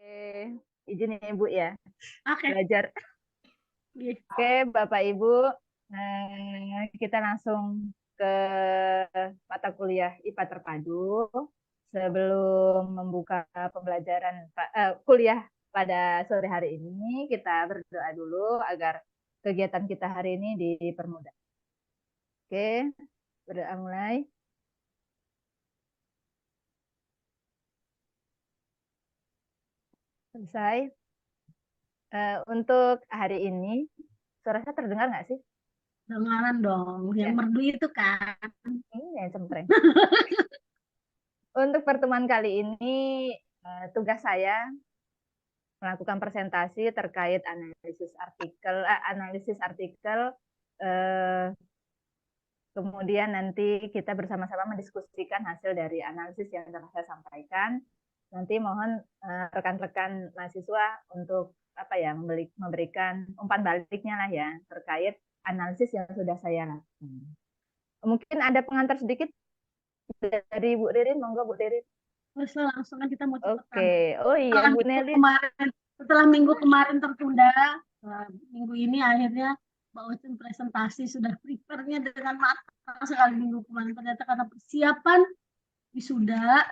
Oke, izin ya Ibu ya, Oke. belajar. Iya. Oke, Bapak Ibu, kita langsung ke mata kuliah IPA terpadu. Sebelum membuka pembelajaran kuliah pada sore hari ini, kita berdoa dulu agar kegiatan kita hari ini dipermudah. Oke, berdoa mulai. Selesai. Untuk hari ini, suara saya terdengar nggak sih? Dengaran dong, yang Ya. merdu itu kan. Ini yang cempreng. Untuk pertemuan kali ini, tugas saya melakukan presentasi terkait analisis artikel. Kemudian nanti kita bersama-sama mendiskusikan hasil dari analisis yang telah saya sampaikan. Nanti mohon rekan-rekan mahasiswa untuk memberikan umpan baliknya lah ya terkait analisis yang sudah saya lakukan. Mungkin ada pengantar sedikit dari Bu Ririn, monggo Bu Ririn. Terus langsung kan kita mau cepetan. Oke, oh iya Bu Nelly. Setelah minggu kemarin tertunda, minggu ini akhirnya Mbak Ocen presentasi sudah prepare-nya dengan matang sekali minggu kemarin. Ternyata karena persiapan wisuda,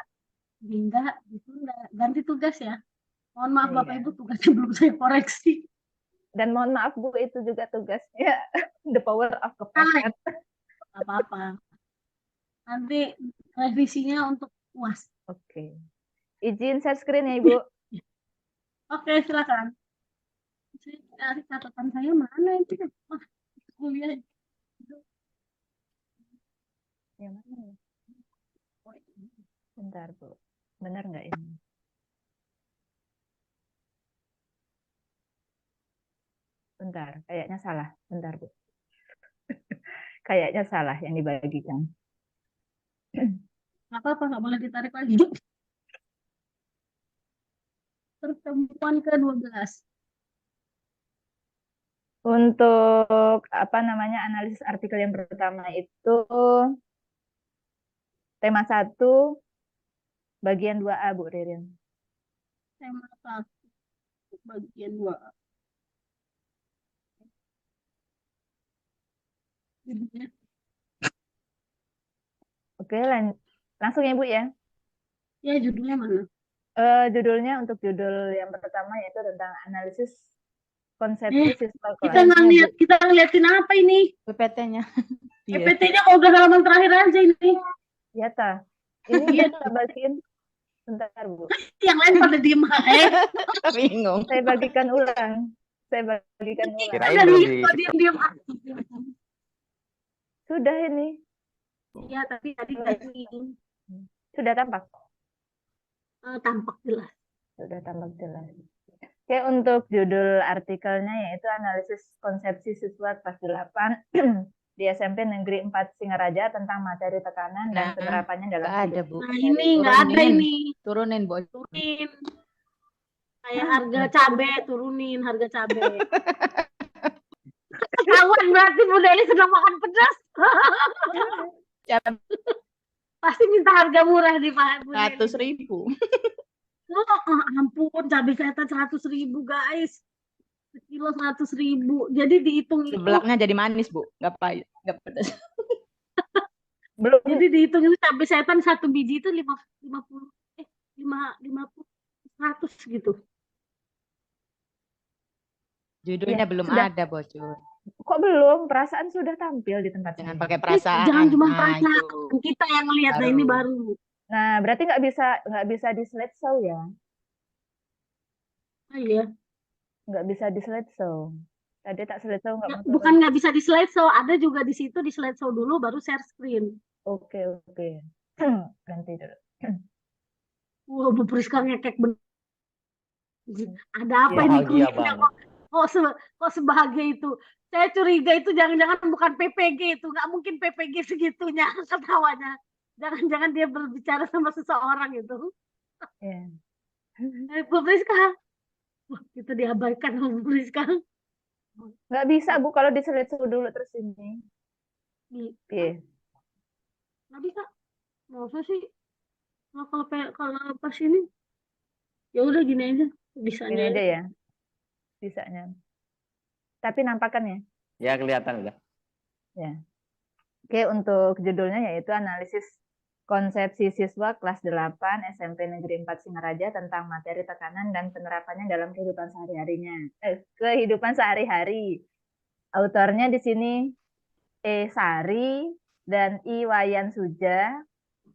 hingga ditunda. Ganti tugas ya. Mohon maaf Bapak Ibu, tugasnya belum saya koreksi. Dan mohon maaf Bu, itu juga tugasnya the power of kepepet. Apa-apa. Nanti revisinya untuk UAS. Oke. Izin share screen ya Ibu. Oke, silakan. Cari catatan saya mana itu? Kuliah. Yang mana ya? Bentar Bu. Benar nggak ini? Bentar, kayaknya salah. Bentar Bu. Kayaknya salah yang dibagikan. Nggak apa-apa, nggak boleh ditarik lagi. Pertemuan ke-12. Untuk analisis artikel yang pertama itu tema 1 bagian 2A Bu Ririn. Tema 1 bagian 2A. Oke, langsung ya Bu ya. Ya, judulnya mana? Judulnya untuk judul yang pertama yaitu tentang analisis konsepsi siswa kelas. Kita ngeliatin apa ini? PPT-nya. PPT-nya kalau udah halaman terakhir aja ini. Ya ta. Ini kita bagiin. Bentar Bu. Yang lain pada diem aja. Bingung. Saya bagikan ulang. Kirain diem. Sudah ini. Iya, tapi tadi nggak. Sudah tampak? Tampak jelas. Sudah tampak jelas. Oke, untuk judul artikelnya yaitu analisis konsepsi siswa kelas 8 di SMP Negeri 4 Singaraja tentang materi tekanan dan penerapannya dalam ada Bu. Nah, ini nggak ada ini. Turunin, Bu. Turunin. Kayak harga cabai, turunin harga cabai. Ketahuan berarti Bu Deli sedang makan pedas. Pasti minta harga murah di Pak Bu Deli. 100.000. Oh, ampun, cabai setan 100.000 guys. Sekilo 100.000. Jadi dihitung itu. Sebelaknya jadi manis Bu, nggak pahit, nggak pedas. Belum. Jadi dihitung itu cabai setan satu biji itu 50 100 gitu. Judulnya belum ada bocor. Kok belum? Perasaan sudah tampil di tempat Jangan ini. pakai perasaan. Jangan cuma perasaan. Kita yang lihat nah ini baru. Nah, berarti nggak bisa di slideshow ya? Oh iya. Nggak bisa di slideshow. Tadi tak slideshow nggak. Bukan nggak bisa di slideshow, ada juga di situ di slideshow dulu baru share screen. Oke. Ganti dulu. Wah, Bu Priska ngekek bener. Ada apa ini kuliahnya kok sebahagia itu? Saya curiga itu jangan-jangan bukan PPG itu, nggak mungkin PPG segitunya ketawanya. Jangan-jangan dia berbicara sama seseorang itu. Bu Priska, itu diabaikan sama Bu Priska. Nggak bisa Bu kalau di slideshow dulu terus ini. Iya. Nggak bisa. Masa sih? Kalau pas ini, ya udah gini aja. Bisanya Ini aja ya, sisanya. Tapi nampakkan ya. Ya, kelihatan udah. Ya. Oke, untuk judulnya yaitu analisis konsepsi siswa kelas 8 SMP Negeri 4 Singaraja tentang materi tekanan dan penerapannya dalam kehidupan kehidupan sehari-hari. Autornya di sini E. Sari dan I. Wayan Suja,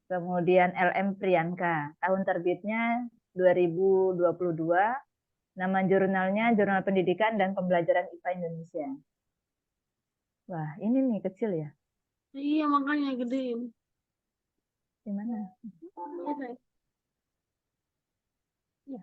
kemudian LM Priyanka. Tahun terbitnya 2022. Nama jurnalnya Jurnal Pendidikan dan Pembelajaran IPA Indonesia. Wah, ini nih kecil ya. iya makanya gedein. Gimana? Ya.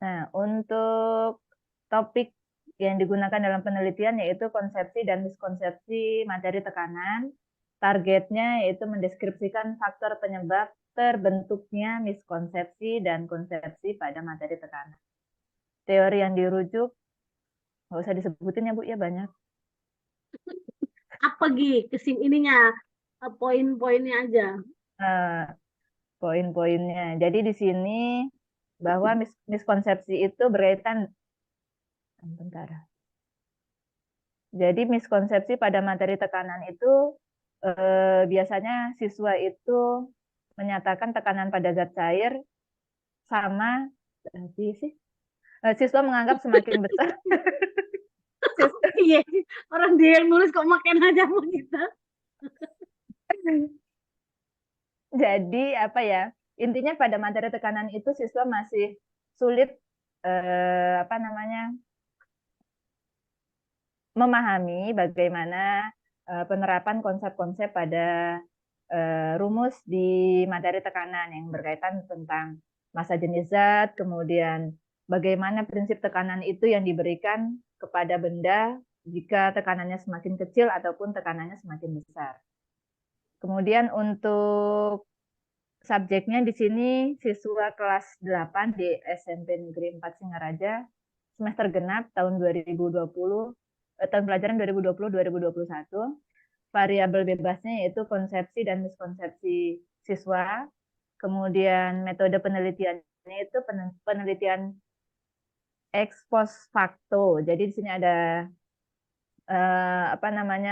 Nah, untuk topik yang digunakan dalam penelitian yaitu konsepsi dan miskonsepsi materi tekanan. Targetnya yaitu mendeskripsikan faktor penyebab terbentuknya miskonsepsi dan konsepsi pada materi tekanan. Teori yang dirujuk, nggak usah disebutin ya Bu, ya banyak. Apa ininya, poin-poinnya aja. Poin-poinnya. Jadi di sini bahwa miskonsepsi itu berkaitan, bentar. Jadi miskonsepsi pada materi tekanan itu biasanya siswa itu menyatakan tekanan pada zat cair sama siswa menganggap semakin besar. Iya, orang dia yang nulis kok makin aja sama kita. Jadi apa ya? Intinya pada materi tekanan itu siswa masih sulit memahami bagaimana penerapan konsep-konsep pada rumus di materi tekanan yang berkaitan tentang massa jenis zat, kemudian bagaimana prinsip tekanan itu yang diberikan kepada benda jika tekanannya semakin kecil ataupun tekanannya semakin besar. Kemudian untuk subjeknya di sini siswa kelas 8 di SMP Negeri 4 Singaraja, semester genap tahun 2020, tahun pelajaran 2020-2021. Variabel bebasnya yaitu konsepsi dan miskonsepsi siswa. Kemudian metode penelitiannya itu penelitian ex post facto. Jadi di sini ada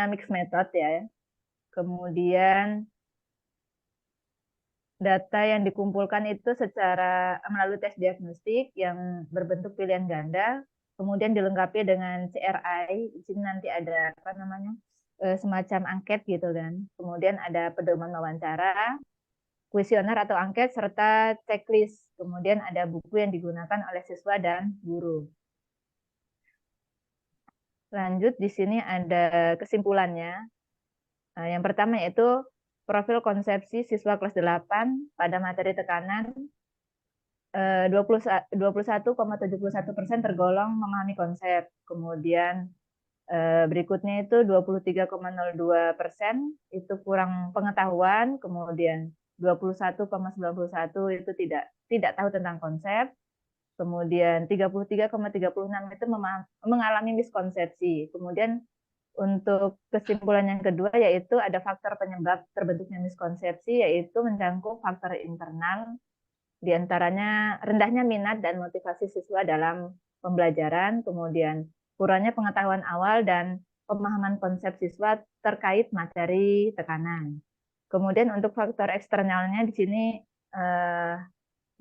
mixed method ya. Kemudian data yang dikumpulkan itu secara melalui tes diagnostik yang berbentuk pilihan ganda, kemudian dilengkapi dengan CRI. Di sini nanti ada semacam angket gitu kan. Kemudian ada pedoman wawancara, kuesioner atau angket serta checklist. Kemudian ada buku yang digunakan oleh siswa dan guru. Lanjut di sini ada kesimpulannya. Nah, yang pertama yaitu profil konsepsi siswa kelas 8 pada materi tekanan 21,71% tergolong memahami konsep. Kemudian berikutnya itu 23,02% itu kurang pengetahuan, kemudian 21,91 itu tidak tahu tentang konsep, kemudian 33,36 itu mengalami miskonsepsi. Kemudian untuk kesimpulan yang kedua yaitu ada faktor penyebab terbentuknya miskonsepsi yaitu mencakup faktor internal, diantaranya rendahnya minat dan motivasi siswa dalam pembelajaran, kemudian kurangnya pengetahuan awal dan pemahaman konsep siswa terkait materi tekanan. Kemudian untuk faktor eksternalnya di sini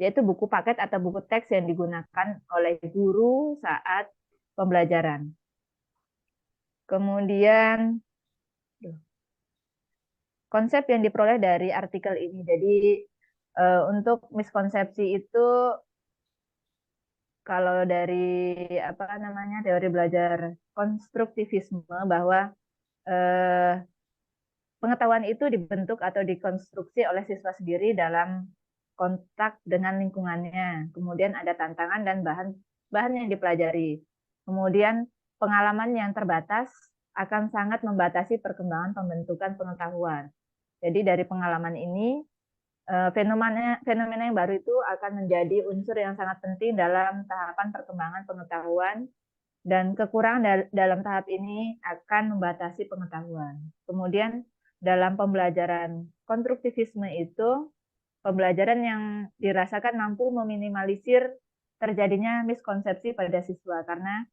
yaitu buku paket atau buku teks yang digunakan oleh guru saat pembelajaran. Kemudian konsep yang diperoleh dari artikel ini. Jadi untuk miskonsepsi itu kalau dari teori belajar konstruktivisme bahwa pengetahuan itu dibentuk atau dikonstruksi oleh siswa sendiri dalam kontak dengan lingkungannya. Kemudian ada tantangan dan bahan yang dipelajari. Kemudian pengalaman yang terbatas akan sangat membatasi perkembangan pembentukan pengetahuan. Jadi dari pengalaman ini fenomena yang baru itu akan menjadi unsur yang sangat penting dalam tahapan perkembangan pengetahuan dan kekurangan dalam tahap ini akan membatasi pengetahuan. Kemudian dalam pembelajaran konstruktivisme itu pembelajaran yang dirasakan mampu meminimalisir terjadinya miskonsepsi pada siswa. Karena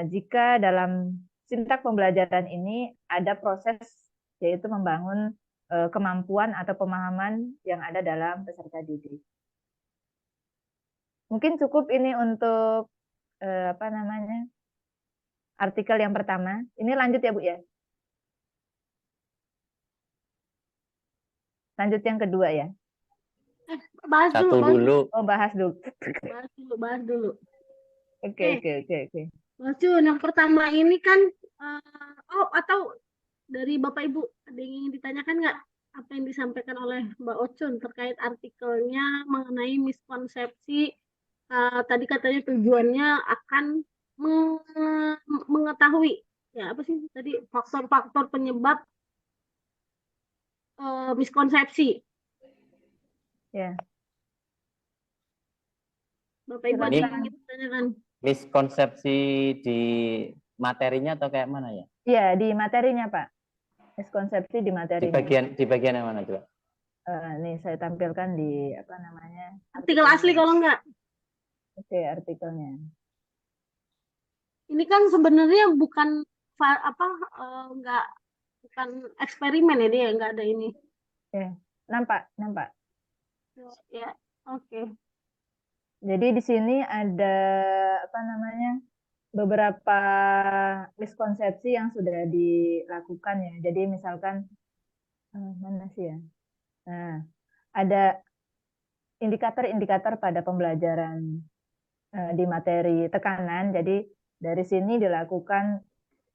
jika dalam sintak pembelajaran ini ada proses yaitu membangun kemampuan atau pemahaman yang ada dalam peserta didik. Mungkin cukup ini untuk artikel yang pertama. Ini lanjut ya Bu ya. Lanjut yang kedua ya. Bahas Satu dulu, dulu. Oh, bahas dulu. bahas dulu. Oke. Mas Jun, yang pertama ini kan, atau dari Bapak Ibu ada yang ingin ditanyakan nggak apa yang disampaikan oleh Mbak Ocun terkait artikelnya mengenai miskonsepsi, tadi katanya tujuannya akan mengetahui ya apa sih tadi faktor-faktor penyebab miskonsepsi. Ya. Bapak Ibu ada yang ingin ditanyakan? Miskonsepsi di materinya atau kayak mana ya? Iya, di materinya Pak. Miskonsepsi di materinya. Di bagian yang mana coba? Nih saya tampilkan di Artikel asli kalau enggak. Oke, artikelnya. Ini kan sebenarnya bukan bukan eksperimen ya, dia nggak ada ini. Ya, nampak. Ya, oke. Jadi di sini ada beberapa miskonsepsi yang sudah dilakukan ya. Jadi misalkan mana sih ya? Nah, ada indikator-indikator pada pembelajaran di materi tekanan. Jadi dari sini dilakukan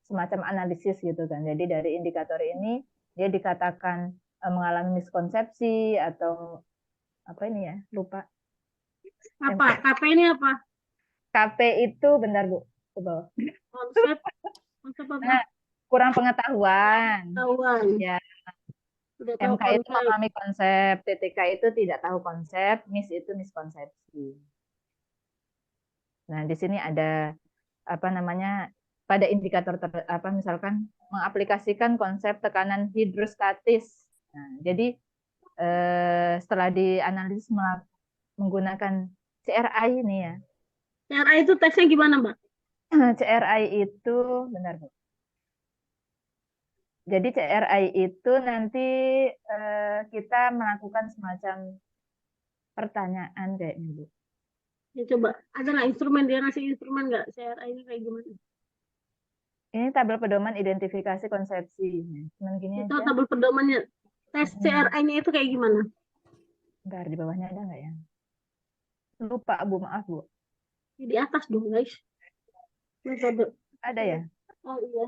semacam analisis gitu kan. Jadi dari indikator ini dia dikatakan mengalami miskonsepsi atau apa ini ya? Lupa. Apa? KP ini apa? KP itu bentar Bu, ke bawah. Konsep apa? Nah, kurang pengetahuan. Ya. Sudah tahu MK itu memahami konsep, TTK itu tidak tahu konsep, MIS itu miskonsepsi. Nah, di sini ada pada indikator misalkan mengaplikasikan konsep tekanan hidrostatis. Nah, jadi setelah dianalisis menggunakan CRI ini ya. CRI itu tesnya gimana, Mbak? CRI itu benar Bu. Jadi CRI itu nanti kita melakukan semacam pertanyaan kayaknya Bu. Ya coba, ada nggak instrumen, dia ngasih instrumen nggak CRI ini kayak gimana? Ini tabel pedoman identifikasi konsepsi. Cuman gini itu aja. Tabel pedomannya. Tes CRI-nya itu kayak gimana? Bentar, di bawahnya ada nggak ya? Lupa Bu, maaf Bu. Di atas dong guys. Metode. Ada ya? Oh iya.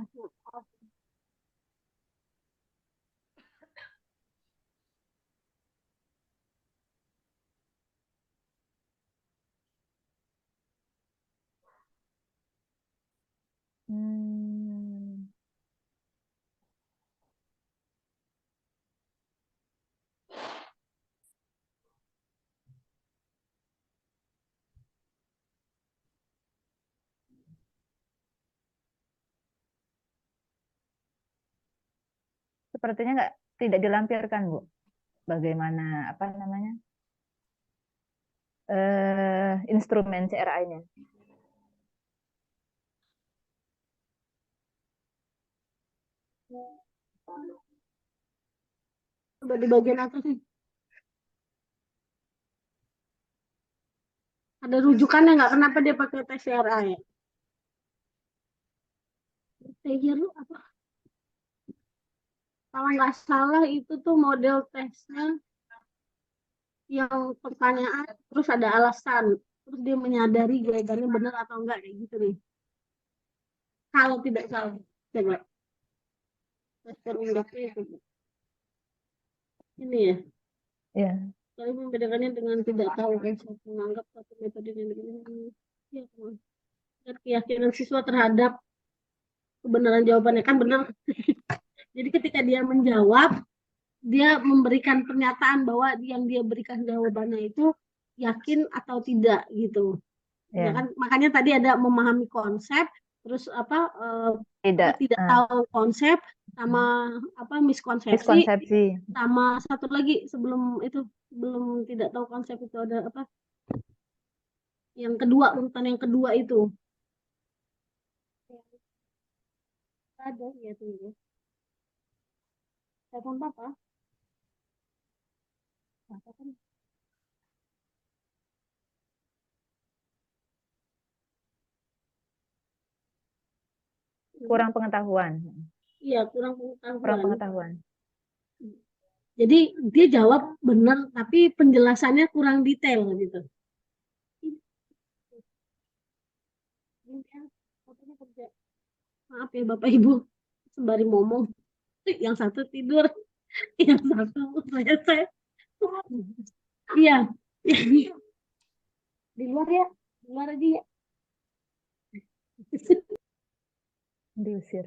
Sepertinya tidak dilampirkan Bu. Bagaimana instrumen CRI-nya? Udah di bagian atas sih. Ada rujukannya nggak? Kenapa dia pakai tes CRI? Lu apa? Kalau nggak salah itu tuh model tesnya yang pertanyaan terus ada alasan, terus dia menyadari jawabannya benar atau enggak kayak gitu nih. Kalau tidak salah, coba. Ini ya. Ya. Kalau membedakannya dengan tidak tahu kan, menganggap satu metode yang begini. Ya, dan keyakinan siswa terhadap kebenaran jawabannya kan benar. Jadi ketika dia menjawab, dia memberikan pernyataan bahwa yang dia berikan jawabannya itu yakin atau tidak gitu. Ya kan? Makanya tadi ada memahami konsep, terus Tidak. tidak tahu konsep, sama miskonsepsi, Miskonsepsi. sama satu lagi sebelum itu, belum tidak tahu konsep itu ada apa? Yang kedua, urutan yang kedua itu ada ya tuh ya. Telepon papa. Papa kan. Kurang pengetahuan. Iya, kurang Kurang pengetahuan. pengetahuan. Jadi dia jawab benar, tapi penjelasannya kurang detail gitu. Maaf ya Bapak Ibu, sembari ngomong, yang satu tidur, yang satu saya. Iya, di luar ya, di luar aja ya. Diusir.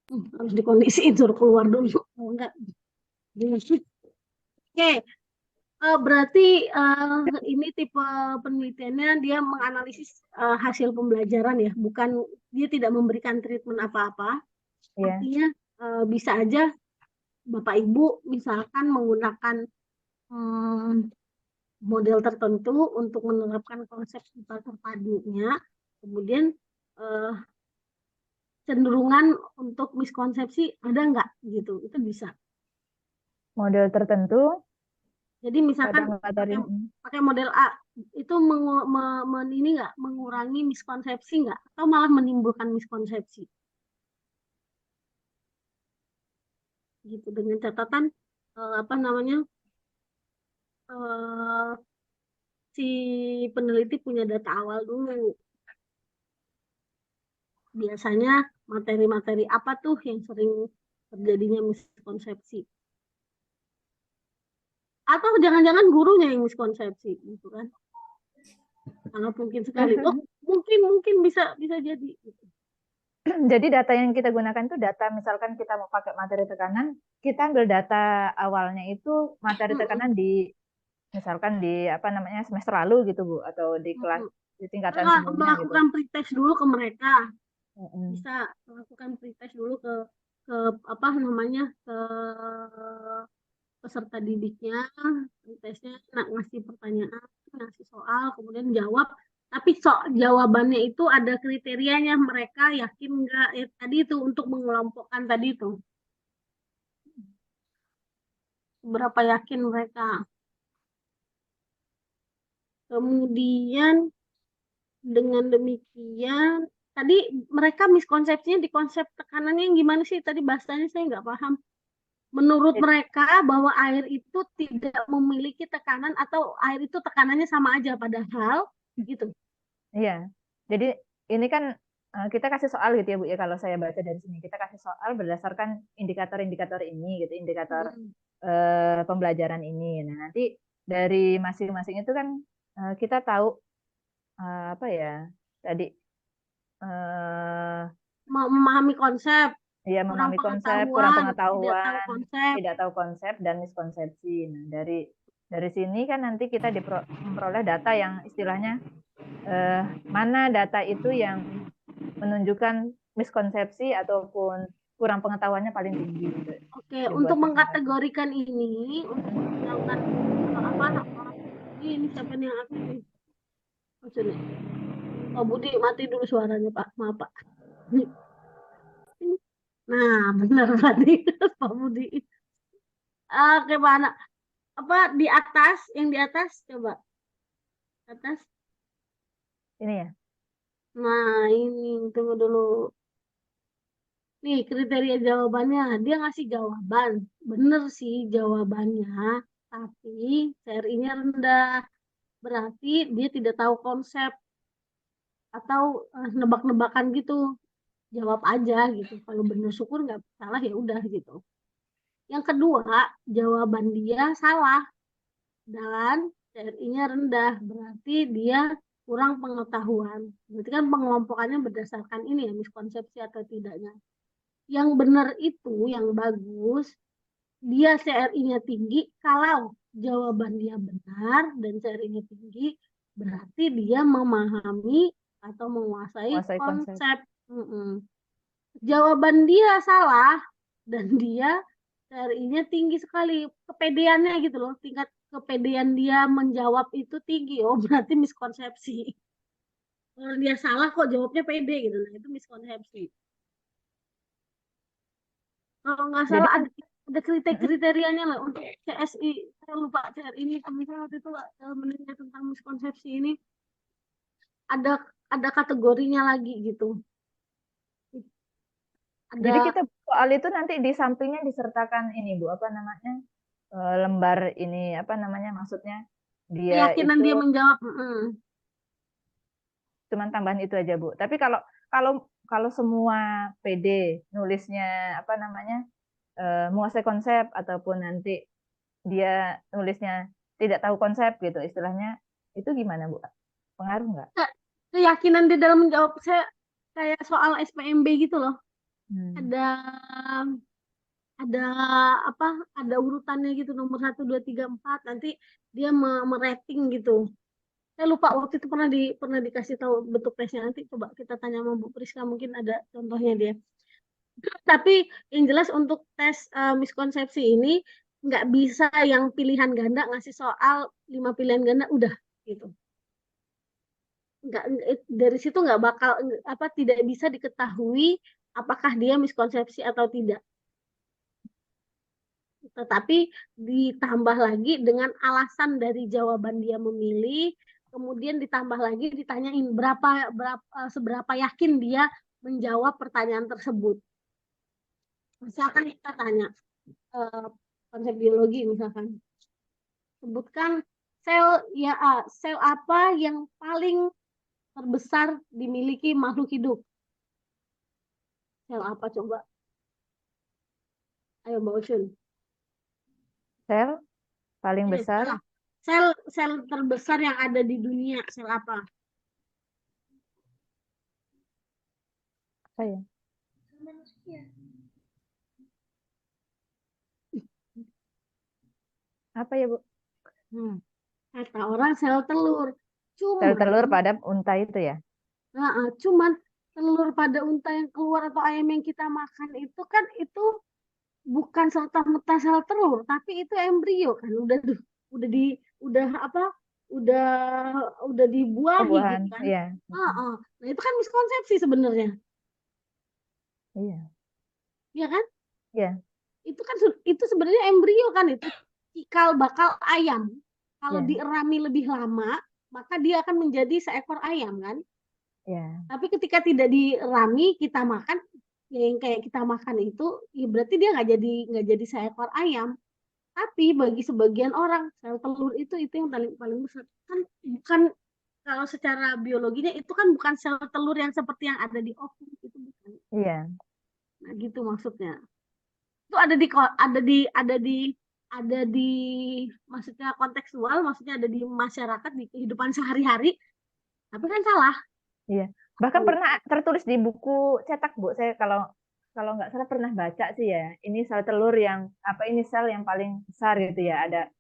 Harus dikondisiin suruh keluar dulu. Oh, enggak. Oke, berarti ini tipe penelitiannya dia menganalisis hasil pembelajaran ya, bukan, dia tidak memberikan treatment apa-apa. Iya. Artinya bisa aja Bapak Ibu misalkan menggunakan model tertentu untuk menerapkan konsep IPA terpadunya, kemudian cenderungan untuk miskonsepsi ada nggak gitu, itu bisa. Model tertentu. Jadi misalkan pakai model A itu ini nggak mengurangi miskonsepsi nggak, atau malah menimbulkan miskonsepsi gitu, dengan catatan si peneliti punya data awal dulu. Biasanya materi-materi apa tuh yang sering terjadinya miskonsepsi? Atau jangan-jangan gurunya yang miskonsepsi gitu kan? Sangat mungkin sekali. Oh, mungkin bisa jadi. Gitu. Jadi data yang kita gunakan itu data, misalkan kita mau pakai materi tekanan, kita ambil data awalnya itu materi tekanan di, misalkan di semester lalu gitu Bu, atau di kelas di tingkatan sebelumnya melakukan gitu. pretest dulu ke mereka. Bisa melakukan pretest dulu ke peserta didiknya, pretestnya ngasih pertanyaan, ngasih soal, kemudian jawab. Tapi jawabannya itu ada kriterianya, mereka yakin nggak tadi itu, untuk mengelompokkan tadi itu. Berapa yakin mereka. Kemudian dengan demikian, tadi mereka miskonsepsinya di konsep tekanannya yang gimana sih? Tadi bahasanya saya nggak paham. Menurut mereka bahwa air itu tidak memiliki tekanan, atau air itu tekanannya sama aja, padahal gitu. Iya. Jadi ini kan kita kasih soal gitu ya Bu ya, kalau saya baca dari sini kita kasih soal berdasarkan indikator-indikator ini gitu, indikator pembelajaran ini. Nah, nanti dari masing-masing itu kan kita tahu apa ya tadi memahami konsep, ya, memahami konsep, kurang pengetahuan, tidak tahu konsep dan miskonsepsi. Nah, dari sini kan nanti kita memperoleh data yang istilahnya mana data itu yang menunjukkan miskonsepsi ataupun kurang pengetahuannya paling tinggi gitu. Oke, untuk mengkategorikan ini, untuk melakukan ini siapa yang aktif? Maksudnya, Pak Budi, mati dulu suaranya Pak, maaf Pak. Nah, benar tadi Pak Budi. Oke, mana? Di atas, yang di atas coba. Atas. Ini ya. Nah, ini tunggu dulu. Nih, kriteria jawabannya. Dia ngasih jawaban. Bener sih jawabannya, tapi CRI-nya rendah. Berarti dia tidak tahu konsep, atau nebak-nebakan gitu. Jawab aja gitu. Kalau bener syukur, nggak salah ya udah gitu. Yang kedua, jawaban dia salah dan CRI-nya rendah. Berarti dia kurang pengetahuan. Berarti kan pengelompokannya berdasarkan ini ya, miskonsepsi atau tidaknya. yang benar itu, yang bagus, dia CRI-nya tinggi. Kalau jawaban dia benar dan CRI-nya tinggi, berarti dia memahami atau menguasai Menguasai konsep. konsep. Jawaban dia salah dan dia CRI-nya tinggi sekali, kepedeannya gitu loh, tingkat kepedean dia menjawab itu tinggi, oh berarti miskonsepsi. Kalau dia salah kok jawabnya pede gitu, nah itu miskonsepsi. Kalau nggak Jadi salah ada kriterianya lah untuk CSI, saya lupa CRI ini, misalnya waktu itu menilai tentang miskonsepsi ini ada kategorinya lagi gitu. Jadi Ada kita soal itu nanti di sampingnya disertakan ini Bu, apa namanya? Lembar ini apa namanya? Maksudnya dia keyakinan itu dia menjawab. cuman tambahan itu aja Bu. Tapi kalau kalau semua PD nulisnya apa namanya? Menguasai konsep ataupun nanti dia nulisnya tidak tahu konsep gitu istilahnya, itu gimana Bu? Pengaruh nggak? Keyakinan dia dalam menjawab, saya kayak soal SPMB gitu loh. Ada apa, ada urutannya gitu, nomor 1, 2, 3, 4, nanti dia merating gitu. Saya lupa waktu itu pernah dikasih tahu bentuk tesnya, nanti coba kita tanya sama Bu Priska, mungkin ada contohnya dia. Tapi yang jelas untuk tes miskonsepsi ini nggak bisa yang pilihan ganda, ngasih soal 5 pilihan ganda udah gitu. Nggak, dari situ nggak bakal apa, tidak bisa diketahui apakah dia miskonsepsi atau tidak. Tetapi ditambah lagi dengan alasan dari jawaban dia memilih, kemudian ditambah lagi ditanyain seberapa yakin dia menjawab pertanyaan tersebut. Misalkan kita tanya konsep biologi, misalkan sebutkan sel apa yang paling terbesar dimiliki makhluk hidup. Sel apa coba? Ayo Mbak Ucun. Sel paling besar. Sel terbesar yang ada di dunia, sel apa? Apa ya? Apa ya Bu? Kata orang sel telur. Sel telur pada unta itu ya? Cuman telur pada unta yang keluar atau ayam yang kita makan itu kan itu bukan serta-merta sel telur, tapi itu embrio kan, udah apa, udah dibuahi Buahan, gitu kan. iya. Nah itu kan miskonsepsi sebenarnya, Iya. ya kan? Iya. Itu sebenarnya embrio kan, itu cikal bakal ayam. Kalau Iya. dierami lebih lama, maka dia akan menjadi seekor ayam kan. Iya. Tapi ketika tidak dirami, kita makan, yang kayak kita makan itu, ya berarti dia nggak jadi seekor ayam. Tapi bagi sebagian orang, sel telur itu yang paling besar. Kan bukan, kalau secara biologinya itu kan bukan sel telur yang seperti yang ada di ovum, itu bukan. Iya. Nah gitu maksudnya. Itu ada di maksudnya kontekstual, maksudnya ada di masyarakat, di kehidupan sehari-hari. Tapi kan salah. Iya. Bahkan pernah tertulis di buku cetak Bu. Saya kalau nggak salah pernah baca sih ya. Ini sel telur yang apa, ini sel yang paling besar gitu ya. Ada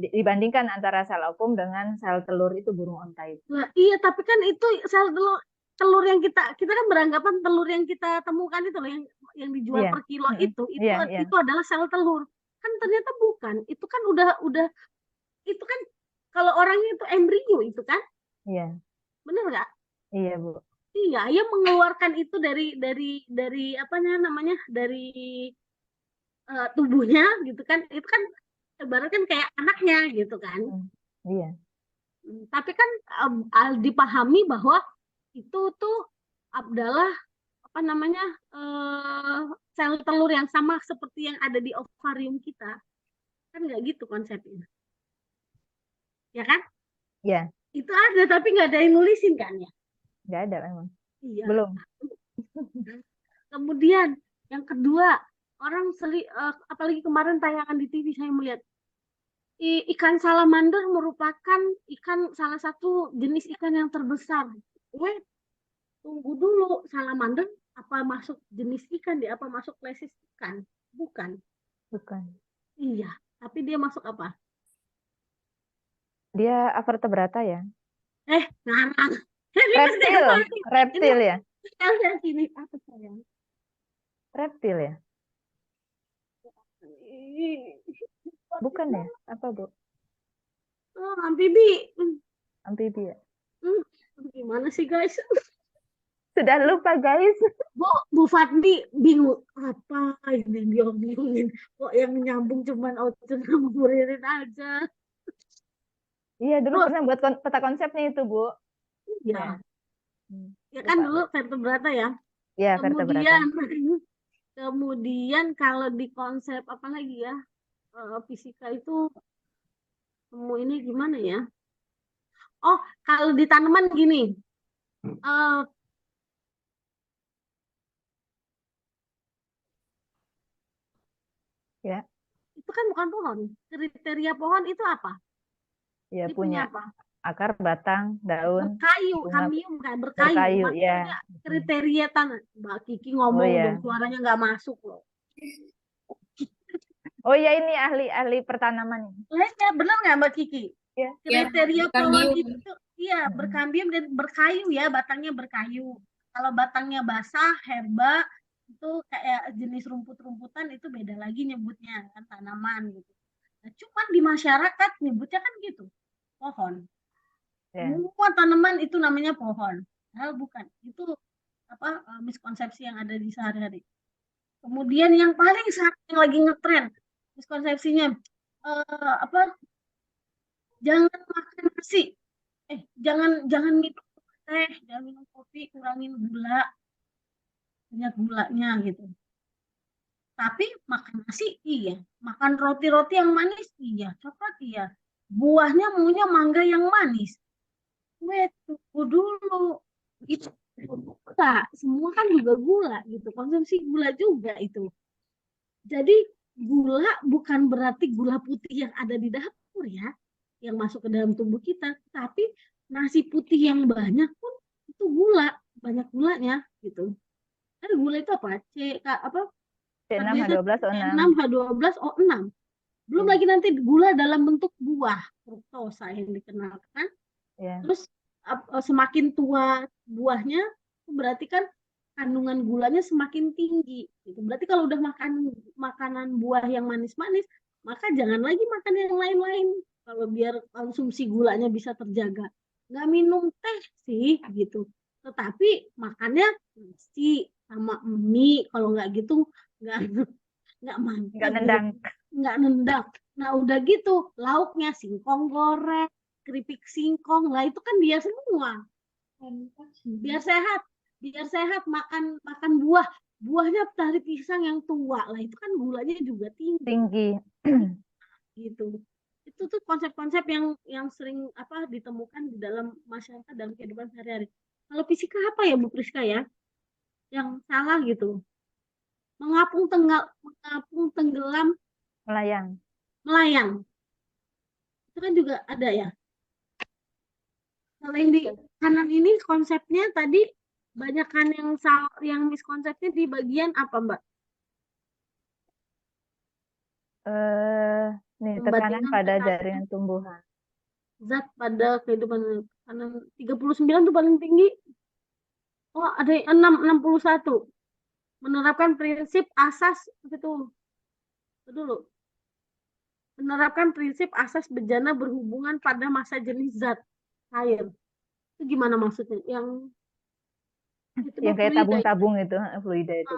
dibandingkan antara sel ovum dengan sel telur itu burung onta itu. Nah, iya, tapi kan itu sel telur yang kita kan beranggapan telur yang kita temukan itu loh, yang dijual per kilo itu adalah sel telur. Kan ternyata bukan. Itu kan udah itu kan, kalau orangnya itu embrio itu kan. Iya. Benar nggak? Iya Bu. Iya, ia mengeluarkan itu dari apa namanya, dari tubuhnya gitu kan. Itu kan ibaratnya kan kayak anaknya gitu kan. Iya. Tapi kan dipahami bahwa itu tuh adalah apa namanya, sel telur yang sama seperti yang ada di ovarium kita. Kan nggak gitu konsepnya. Ya kan? Iya. Itu ada tapi nggak ada yang nulisin kan ya? Nggak ada memang. Iya. Belum. Kemudian yang kedua, orang apalagi kemarin tayangan di TV saya melihat ikan salamander merupakan salah satu jenis ikan yang terbesar. Tunggu dulu, salamander apa masuk jenis ikan dia? Apa masuk spesies ikan? Bukan. Bukan. Iya, tapi dia masuk apa? Dia vertebrata ya? Ngarang. Reptil. Reptil ya? Lihat sini apa sayang? Reptil ya? Bukan ya? Apa, Bu? Oh, amfibi. Amfibi ya? Gimana sih guys? Sudah lupa, guys. Bu Fadli bingung apa ini yang dia bingungin. Kok yang nyambung cuman Ocun sama Bu Ririn aja. Iya, dulu Terus? pernah buat peta konsepnya itu, Bu. Ya, ya Lupa, kan Bu. dulu vertebrata ya. Iya, vertebrata. Kemudian kalau di konsep apa lagi ya? Fisika itu ini gimana ya? Oh, kalau di tanaman gini. Ya. Itu kan bukan pohon. Kriteria pohon itu apa? Ya, Dia punya apa? akar, batang, daun, Berkayu, bunga, kambium kan berkayu, Maksudnya ya. kriteria tanah. Mbak Kiki ngomong ya. dong, suaranya nggak masuk loh. Oh ya, ini ahli pertanaman ini. Lainnya benar nggak Mbak Kiki? Ya. Kriteria pohon itu iya Mm-mm. berkambium dan berkayu ya, batangnya berkayu. Kalau batangnya basah, herba itu kayak jenis rumput-rumputan itu beda lagi nyebutnya kan tanaman gitu. Nah, cuman di masyarakat nyebutnya kan gitu, pohon. Ya. Semua tanaman itu namanya pohon. Hal bukan. Itu apa miskonsepsi yang ada di sehari-hari. Kemudian yang paling saat yang lagi ngetren miskonsepsinya apa? Jangan makan nasi. Jangan minum teh, jangan minum kopi, kurangin gula, banyak gulanya gitu. Tapi makan nasi iya, makan roti-roti yang manis iya, coklat iya. Buahnya maunya mangga yang manis. Tunggu dulu. Itu gula, semua kan juga gula gitu. Konsumsi gula juga itu. Jadi gula bukan berarti gula putih yang ada di dapur ya, yang masuk ke dalam tubuh kita, tapi nasi putih yang banyak pun itu gula, banyak gulanya gitu. Kan gula itu apa? Apa? C6H12O6. C6H12O6. Belum lagi nanti gula dalam bentuk buah, fruktosa yang dikenalkan. Terus semakin tua buahnya, berarti kan kandungan gulanya semakin tinggi. Gitu. Berarti kalau udah makan makanan buah yang manis-manis, maka jangan lagi makan yang lain-lain. Kalau biar konsumsi gulanya bisa terjaga. Nggak minum teh sih, gitu. Tetapi makannya nasi sama mie. Kalau nggak gitu, nggak mantap. Nggak nendang. Nggak nendang. Nah udah gitu, lauknya singkong goreng, keripik singkong, lah itu kan dia semua. Biar sehat makan buahnya dari pisang yang tua, lah itu kan gulanya juga tinggi. Gitu. Itu tuh konsep-konsep yang sering apa ditemukan di dalam masyarakat dalam kehidupan sehari-hari. Kalau fisika apa ya Bu Priska ya? Yang salah gitu. Mengapung tenggelam melayang. Itu kan juga ada ya. Kalau yang di kanan ini konsepnya tadi banyak kan yang miskonsepnya di bagian apa Mbak? Nih, tekanan pada jaringan tumbuhan. Zat pada kehidupan kanan 39 tuh paling tinggi. Oh, ada 61. Menerapkan prinsip asas itu. Dulu. Menerapkan prinsip asas bejana berhubungan pada masa jenis zat air. Itu gimana maksudnya? Yang kayak tabung-tabung itu, fluida itu.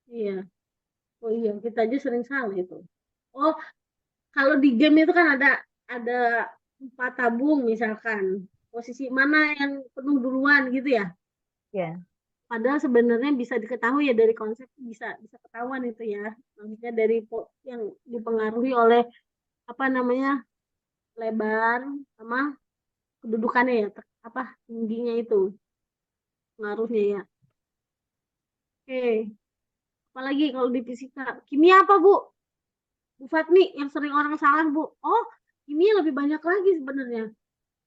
Iya. Oh iya, kita aja sering salah itu. Oh, kalau di game itu kan ada 4 tabung misalkan. Posisi mana yang penuh duluan gitu ya? Iya. Padahal sebenarnya bisa diketahui ya dari konsep bisa ketahuan itu ya. Maksudnya dari yang dipengaruhi oleh apa namanya? Lebar sama kedudukannya ya, apa tingginya itu. Pengaruhnya ya. Oke. Apalagi kalau di fisika. Kimia apa, Bu? Bu Fatmi, yang sering orang salah, Bu. Oh, kimia lebih banyak lagi sebenarnya.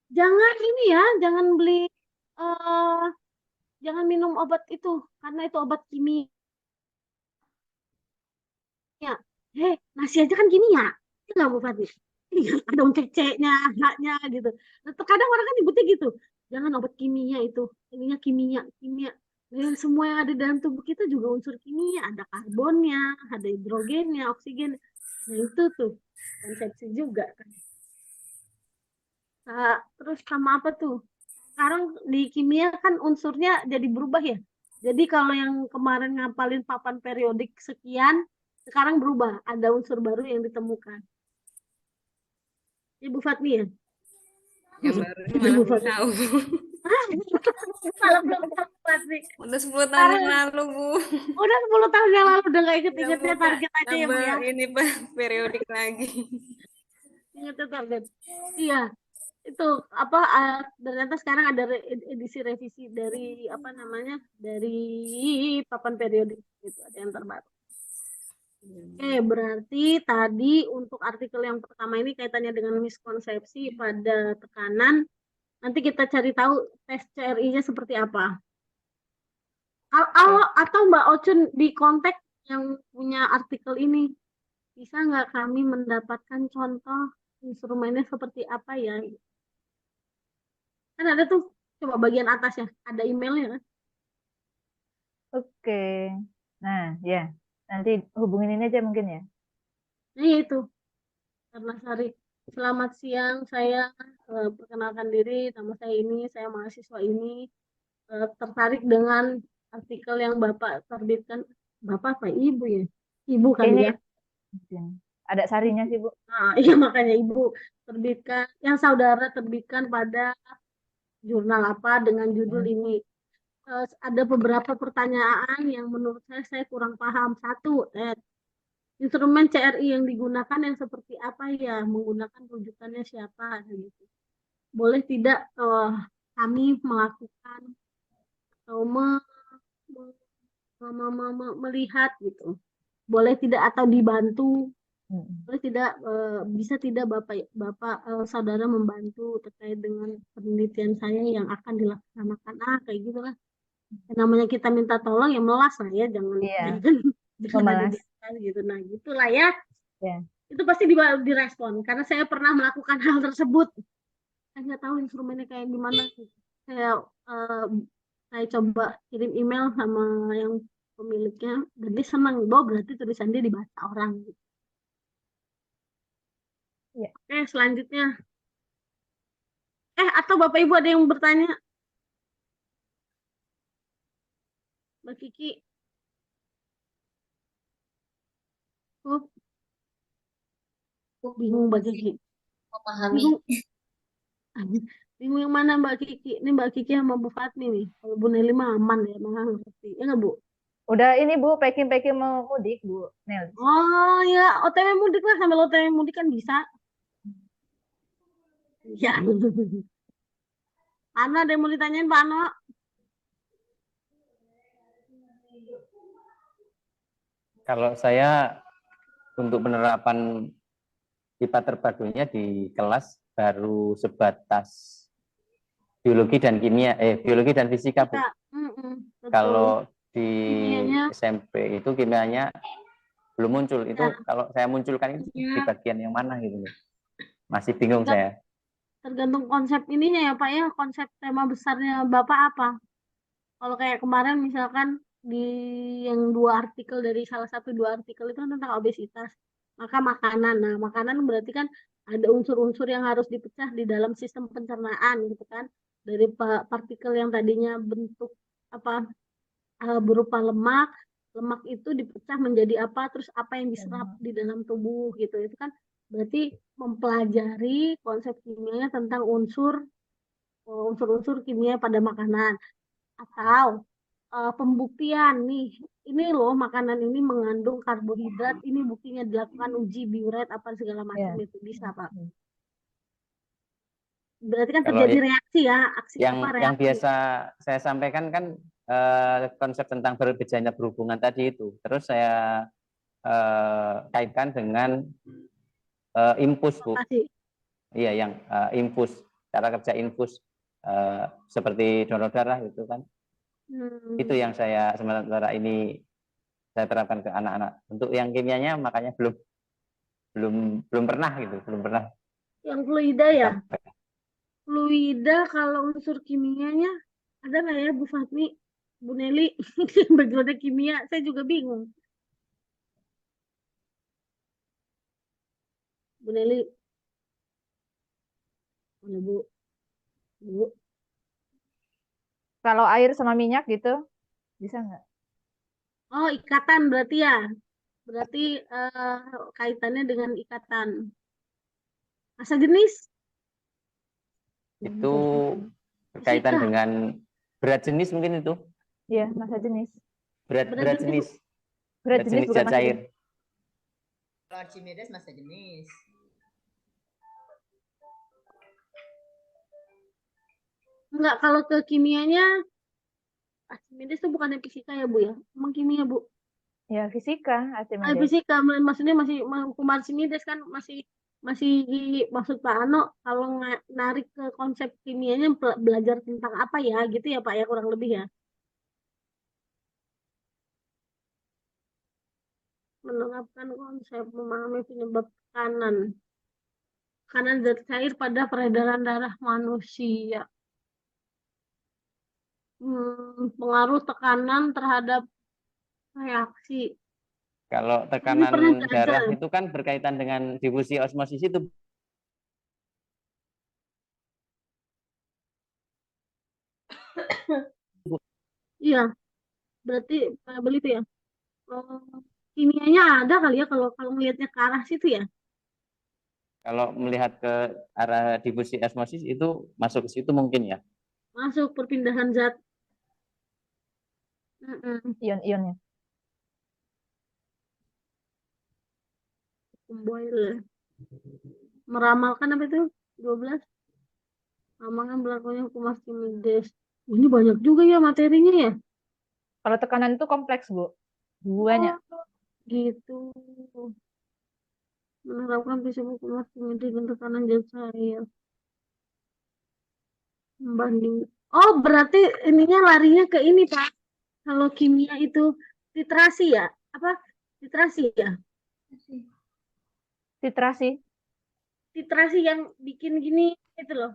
Jangan ini ya, jangan beli jangan minum obat itu karena itu obat kimia. Nasi aja kan kimia. Iya nggak Bu Fatih? Iya, ada uncek C-nya, H-nya gitu. Nah, terkadang orang kan nyebutnya gitu. Jangan obat kimia itu. Ininya kimia, kimia. Ya, semua yang ada dalam tubuh kita juga unsur kimia. Ada karbonnya, ada hidrogennya, oksigen. Nah, itu tuh konsepsi juga kan. Nah, terus sama apa tuh? Sekarang di kimia kan unsurnya jadi berubah ya. Jadi kalau yang kemarin ngapalin papan periodik sekian, sekarang berubah. Ada unsur baru yang ditemukan. Ibu Fatmi ya? Yang baru ini Ibu malah belum Fatmi. tahu. Malah belum tahu Fatmi. Udah 10 tahun yang lalu, Bu. Udah 10 tahun yang lalu udah gak Nggak inget-ingetnya buka target aja ya Bu tabel ya. ini Pak, periodik lagi. Ingetnya target. Iya, itu apa ternyata sekarang ada edisi revisi dari apa namanya? Dari papan periodik itu ada yang terbaru. Oke, berarti tadi untuk artikel yang pertama ini kaitannya dengan miskonsepsi pada tekanan. Nanti kita cari tahu tes CRI-nya seperti apa. Atau Mbak Ocun di kontak yang punya artikel ini, bisa nggak kami mendapatkan contoh instrumennya seperti apa ya? Kan ada tuh, coba bagian atasnya, ada emailnya kan? Oke. Nah, ya. Nanti hubungin ini aja mungkin ya. Nah itu, karena Sari. Selamat siang, saya perkenalkan diri, nama saya ini, saya mahasiswa ini, tertarik dengan artikel yang Bapak terbitkan. Bapak apa Ibu ya? Ibu kali Kayaknya ya. mungkin. Ada sarinya sih, Bu. Nah, iya makanya Ibu terbitkan, yang saudara terbitkan pada jurnal apa dengan judul ini. Ada beberapa pertanyaan yang menurut saya kurang paham. Satu, instrumen CRI yang digunakan yang seperti apa ya? Menggunakan rujukannya siapa? Gitu. Boleh tidak kami melakukan atau melihat gitu. Boleh tidak atau dibantu. Boleh tidak bisa tidak Bapak saudara membantu terkait dengan penelitian saya yang akan dilaksanakan kayak gitu lah. Namanya kita minta tolong ya melas lah ya, jangan Iya, jangan ada memelas. di atas gitu. Nah, gitulah ya. Ya. Itu pasti direspon karena saya pernah melakukan hal tersebut. Saya nggak tahu instrumennya kayak gimana. Saya eh, saya coba kirim email sama yang pemiliknya dan dia senang bahwa berarti tulisan dia dibaca orang gitu. Ya. Oke, selanjutnya. Atau Bapak Ibu ada yang bertanya? Mbak Kiki. Oh, bingung Mbak Kiki. Memahami. Bingung. Bingung yang mana Mbak Kiki? Ini Mbak Kiki sama Bu Fatmi nih. Kalau Bu Nelly mah aman ya, emang ngerti. Ya nggak Bu? Udah ini, Bu, packing-packing mau mudik, Bu Nel. Oh ya, OTW mudik lah, sambil OTW mudik kan bisa. Ya. Ano ada yang mau ditanyain Pak Ano? Kalau saya untuk penerapan IPA terpadunya di kelas baru sebatas biologi dan kimia, biologi dan fisika, Bu. Betul. Kalau di Kimianya. SMP itu kimianya belum muncul. Itu Ya. kalau saya munculkan itu di Ya. bagian yang mana gitu. Masih bingung saya. Tergantung konsep ininya ya Pak ya, konsep tema besarnya Bapak apa? Kalau kayak kemarin misalkan di yang salah satu dua artikel itu kan tentang obesitas, maka makanan. Nah, makanan berarti kan ada unsur-unsur yang harus dipecah di dalam sistem pencernaan gitu kan. Dari partikel yang tadinya bentuk apa berupa lemak, lemak itu dipecah menjadi apa, terus apa yang diserap di dalam tubuh gitu. Itu kan berarti mempelajari konsep kimianya tentang unsur-unsur kimia pada makanan atau pembuktian nih ini loh makanan ini mengandung karbohidrat ini buktinya dilakukan uji biuret apa segala macam Ya. itu bisa Pak. Berarti kan Kalau terjadi reaksi ya, aksi yang apa yang reaksi. biasa saya sampaikan kan konsep tentang bejana berhubungan tadi itu. Terus saya kaitkan dengan infus, Bu. Iya, yang infus, cara kerja infus seperti donor darah itu kan. Itu yang saya sementara ini saya terapkan ke anak-anak. Untuk yang kimianya makanya belum pernah gitu, belum pernah. Yang fluida ya? sampai. Fluida kalau unsur kimianya ada nggak ya Bu Fatmi, Bu Nelly? Backgroundnya kimia, saya juga bingung. Bu Nelly, mana Bu? Bu, Kalau air sama minyak gitu, bisa nggak? oh ikatan berarti ya? Berarti kaitannya dengan ikatan. Masa jenis? Itu berkaitan Fisika. dengan berat jenis mungkin itu. Iya, masa jenis. Berat Berat jenis. jenis. Berat jenis bukan zat masa cair. jenis. Kalau Archimedes masa jenis. Enggak, kalau ke kimianya, Archimedes itu bukannya fisika ya Bu ya? Emang kimia Bu? Ya, fisika, Archimedes. Fisika, maksudnya masih hukum Archimedes kan masih maksud Pak Ano kalau narik ke konsep kimianya belajar tentang apa ya gitu ya Pak ya kurang lebih ya. Menerapkan konsep memahami penyebab tekanan zat cair pada peredaran darah manusia. Pengaruh tekanan terhadap reaksi. Kalau Ini tekanan pernah belajar. darah itu kan berkaitan dengan difusi osmosis itu. Iya, berarti beli itu ya. Kimianya ada kali ya kalau melihatnya ke arah situ ya. Kalau melihat ke arah difusi osmosis itu masuk ke situ mungkin ya. Masuk perpindahan zat. Ion-ionnya. Boyle. Meramalkan apa itu? 12. Ramalkan berlakunya hukum Archimedes. Ini banyak juga ya materinya ya. Kalau tekanan itu kompleks, Bu. Banyak. Oh, gitu. Menerapkan prinsip hukum Archimedes dan tekanan zat cair. Membanding. Oh, berarti ininya larinya ke ini, Pak. Kalau kimia itu titrasi ya? Apa? Titrasi ya? Titrasi. Titrasi yang bikin gini itu loh.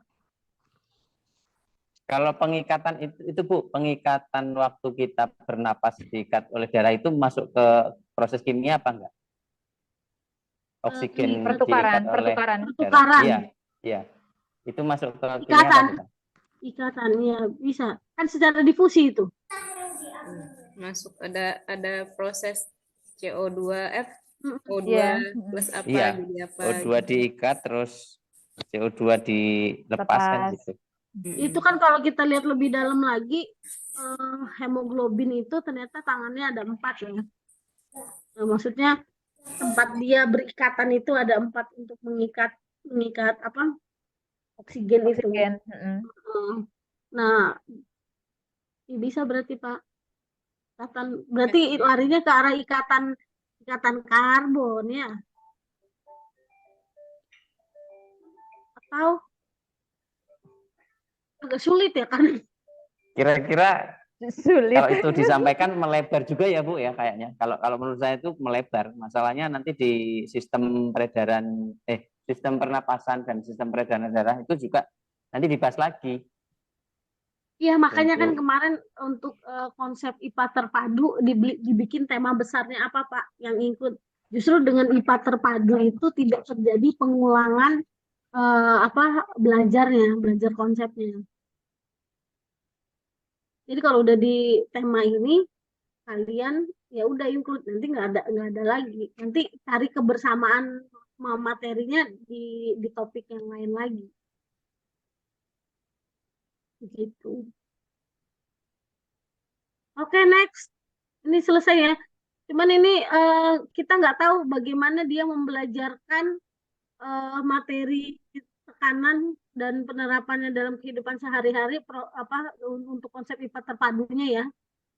Kalau pengikatan itu Bu, pengikatan waktu kita bernapas diikat oleh darah itu masuk ke proses kimia apa enggak? Oksigen Pertukaran, diikat oleh pertukaran. Pertukaran. Iya, iya. Itu masuk ke kimia Ikatan. apa bukan? Ikatan ya bisa. Kan secara difusi itu. Masuk ada proses CO2 O2 Iya. plus apa Iya. jadi apa O2 gitu. diikat terus CO2 dilepaskan Lepas. gitu. Itu kan kalau kita lihat lebih dalam lagi, hemoglobin itu ternyata tangannya ada 4 ya. Nah, maksudnya tempat dia berikatan itu ada 4 untuk mengikat apa oksigen itu. Oksigen. Nah, bisa berarti Pak. Berarti larinya ke arah ikatan karbon ya. Atau agak sulit ya kan? Kira-kira Sulit. kalau itu disampaikan melebar juga ya Bu ya kayaknya. Kalau menurut saya itu melebar. Masalahnya nanti di sistem peredaran sistem pernapasan dan sistem peredaran darah itu juga nanti dibahas lagi. Iya, makanya kan kemarin untuk konsep IPA terpadu dibikin tema besarnya apa Pak yang ikut. Justru dengan IPA terpadu itu tidak terjadi pengulangan belajar konsepnya. Jadi kalau udah di tema ini kalian ya udah include, nanti nggak ada lagi. Nanti cari kebersamaan materinya di topik yang lain lagi. Begitu. Oke, next. Ini selesai ya. Cuman ini kita nggak tahu bagaimana dia membelajarkan materi tekanan dan penerapannya dalam kehidupan sehari-hari untuk konsep IPA terpadunya ya.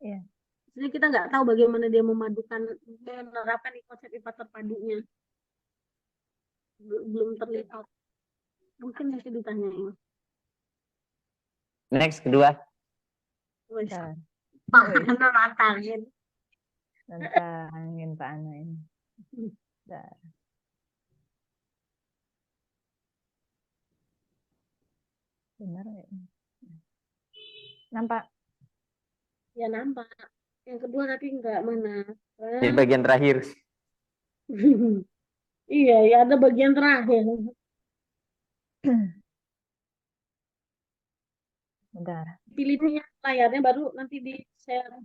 Iya. Jadi kita nggak tahu bagaimana dia menerapkan konsep IPA terpadunya. Belum terlihat. Mungkin masih ditanyain. Next kedua. Nah, Pak Ana nantangin. Nantangin Pak Ana ini. Bentar. Benar nggak ini? Nampak? Ya nampak. Yang kedua tapi enggak mana. Di bagian terakhir. Iya, ya ada bagian terakhir. Bentar. Pilihnya layarnya baru nanti di share.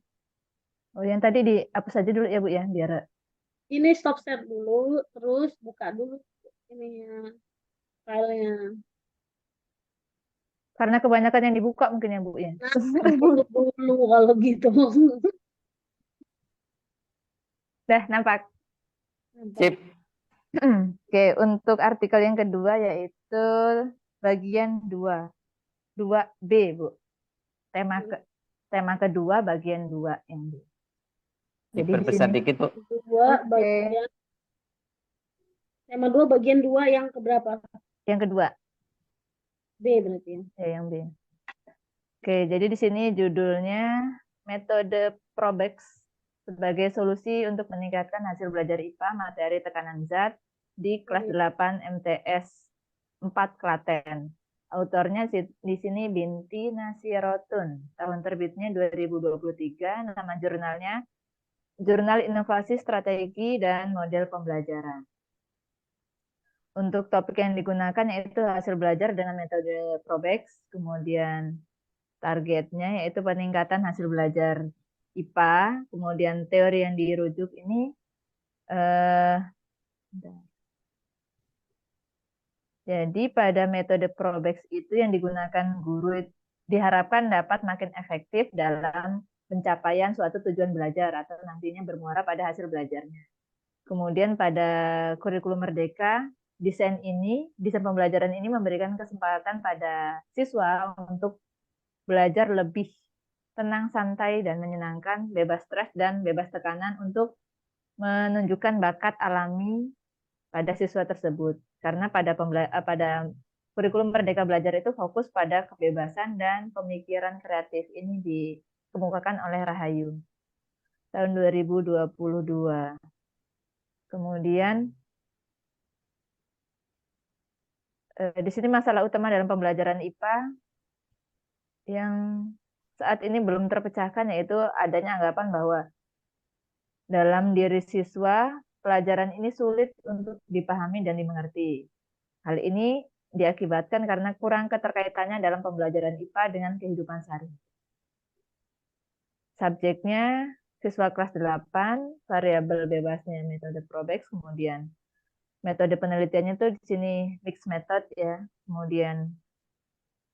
Oh, yang tadi dihapus saja dulu ya Bu ya, biar Ini stop share dulu, terus buka dulu ininya filenya. karena kebanyakan yang dibuka mungkin ya Bu ya. Nah, tutup dulu kalau gitu. Dah nampak. Sip. Oke, untuk artikel yang kedua yaitu bagian 2. 2B, Bu. Tema kedua bagian 2 yang B. Jadi di Diperbesar sini dikit, Bu. Dua Oke. bagian. Tema 2 bagian 2 yang keberapa? yang kedua, B berarti. ya yang B. Oke, jadi di sini judulnya metode Probex sebagai solusi untuk meningkatkan hasil belajar IPA materi tekanan zat di kelas 8 MTS 4 Klaten. Autornya di sini Binti Nasirotun. Tahun terbitnya 2023. Nama jurnalnya Jurnal Inovasi Strategi dan Model Pembelajaran. Untuk topik yang digunakan yaitu hasil belajar dengan metode Probex, kemudian targetnya yaitu peningkatan hasil belajar IPA, kemudian teori yang dirujuk ini jadi pada metode Probex itu yang digunakan guru diharapkan dapat makin efektif dalam pencapaian suatu tujuan belajar atau nantinya bermuara pada hasil belajarnya. Kemudian pada kurikulum Merdeka, desain pembelajaran ini memberikan kesempatan pada siswa untuk belajar lebih tenang, santai, dan menyenangkan, bebas stres dan bebas tekanan untuk menunjukkan bakat alami pada siswa tersebut. Karena pada kurikulum Merdeka Belajar itu fokus pada kebebasan dan pemikiran kreatif. Ini dikemukakan oleh Rahayu tahun 2022. Kemudian di sini masalah utama dalam pembelajaran IPA yang saat ini belum terpecahkan yaitu adanya anggapan bahwa dalam diri siswa pelajaran ini sulit untuk dipahami dan dimengerti. Hal ini diakibatkan karena kurang keterkaitannya dalam pembelajaran IPA dengan kehidupan sehari. Subjeknya siswa kelas 8, variabel bebasnya metode Probex, kemudian metode penelitiannya tuh di sini mixed method ya. Kemudian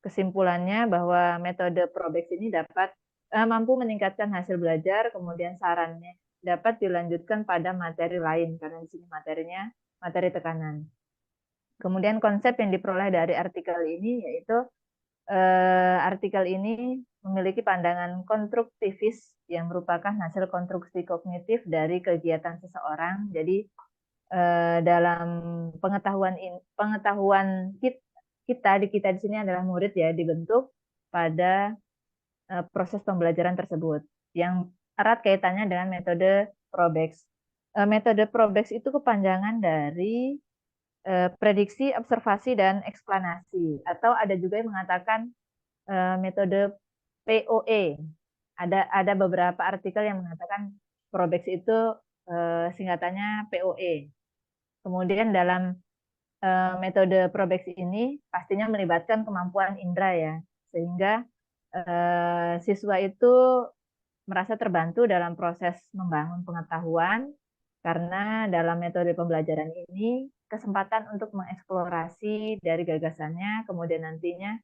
kesimpulannya bahwa metode Probex ini dapat mampu meningkatkan hasil belajar, kemudian sarannya dapat dilanjutkan pada materi lain karena di sini materinya materi tekanan. Kemudian konsep yang diperoleh dari artikel ini yaitu artikel ini memiliki pandangan konstruktivis yang merupakan hasil konstruksi kognitif dari kegiatan seseorang. Jadi dalam pengetahuan kita di sini adalah murid ya, dibentuk pada proses pembelajaran tersebut yang erat kaitannya dengan metode Probex. Metode Probex itu kepanjangan dari prediksi, observasi, dan eksplanasi. Atau ada juga yang mengatakan metode POE. Ada beberapa artikel yang mengatakan Probex itu singkatannya POE. Kemudian dalam metode Probex ini pastinya melibatkan kemampuan indera ya, sehingga siswa itu merasa terbantu dalam proses membangun pengetahuan karena dalam metode pembelajaran ini kesempatan untuk mengeksplorasi dari gagasannya, kemudian nantinya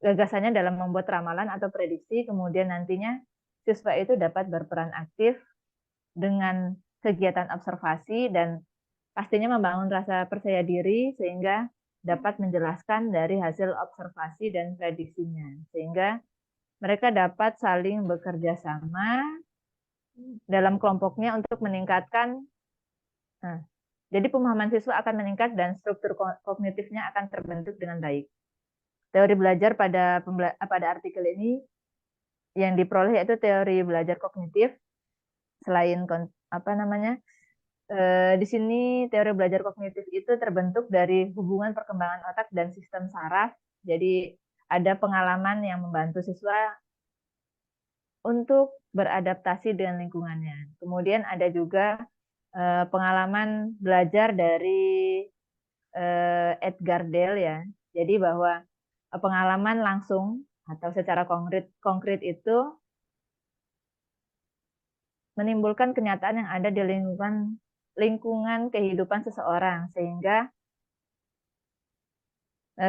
gagasannya dalam membuat ramalan atau prediksi, kemudian nantinya siswa itu dapat berperan aktif dengan kegiatan observasi dan pastinya membangun rasa percaya diri sehingga dapat menjelaskan dari hasil observasi dan prediksinya. Sehingga mereka dapat saling bekerja sama dalam kelompoknya untuk meningkatkan. Jadi pemahaman siswa akan meningkat dan struktur kognitifnya akan terbentuk dengan baik. Teori belajar pada artikel ini yang diperoleh yaitu teori belajar kognitif. Selain di sini teori belajar kognitif itu terbentuk dari hubungan perkembangan otak dan sistem saraf. Jadi ada pengalaman yang membantu siswa untuk beradaptasi dengan lingkungannya. Kemudian ada juga pengalaman belajar dari Edgar Dale ya. Jadi bahwa pengalaman langsung atau secara konkret itu menimbulkan kenyataan yang ada di lingkungan kehidupan seseorang, sehingga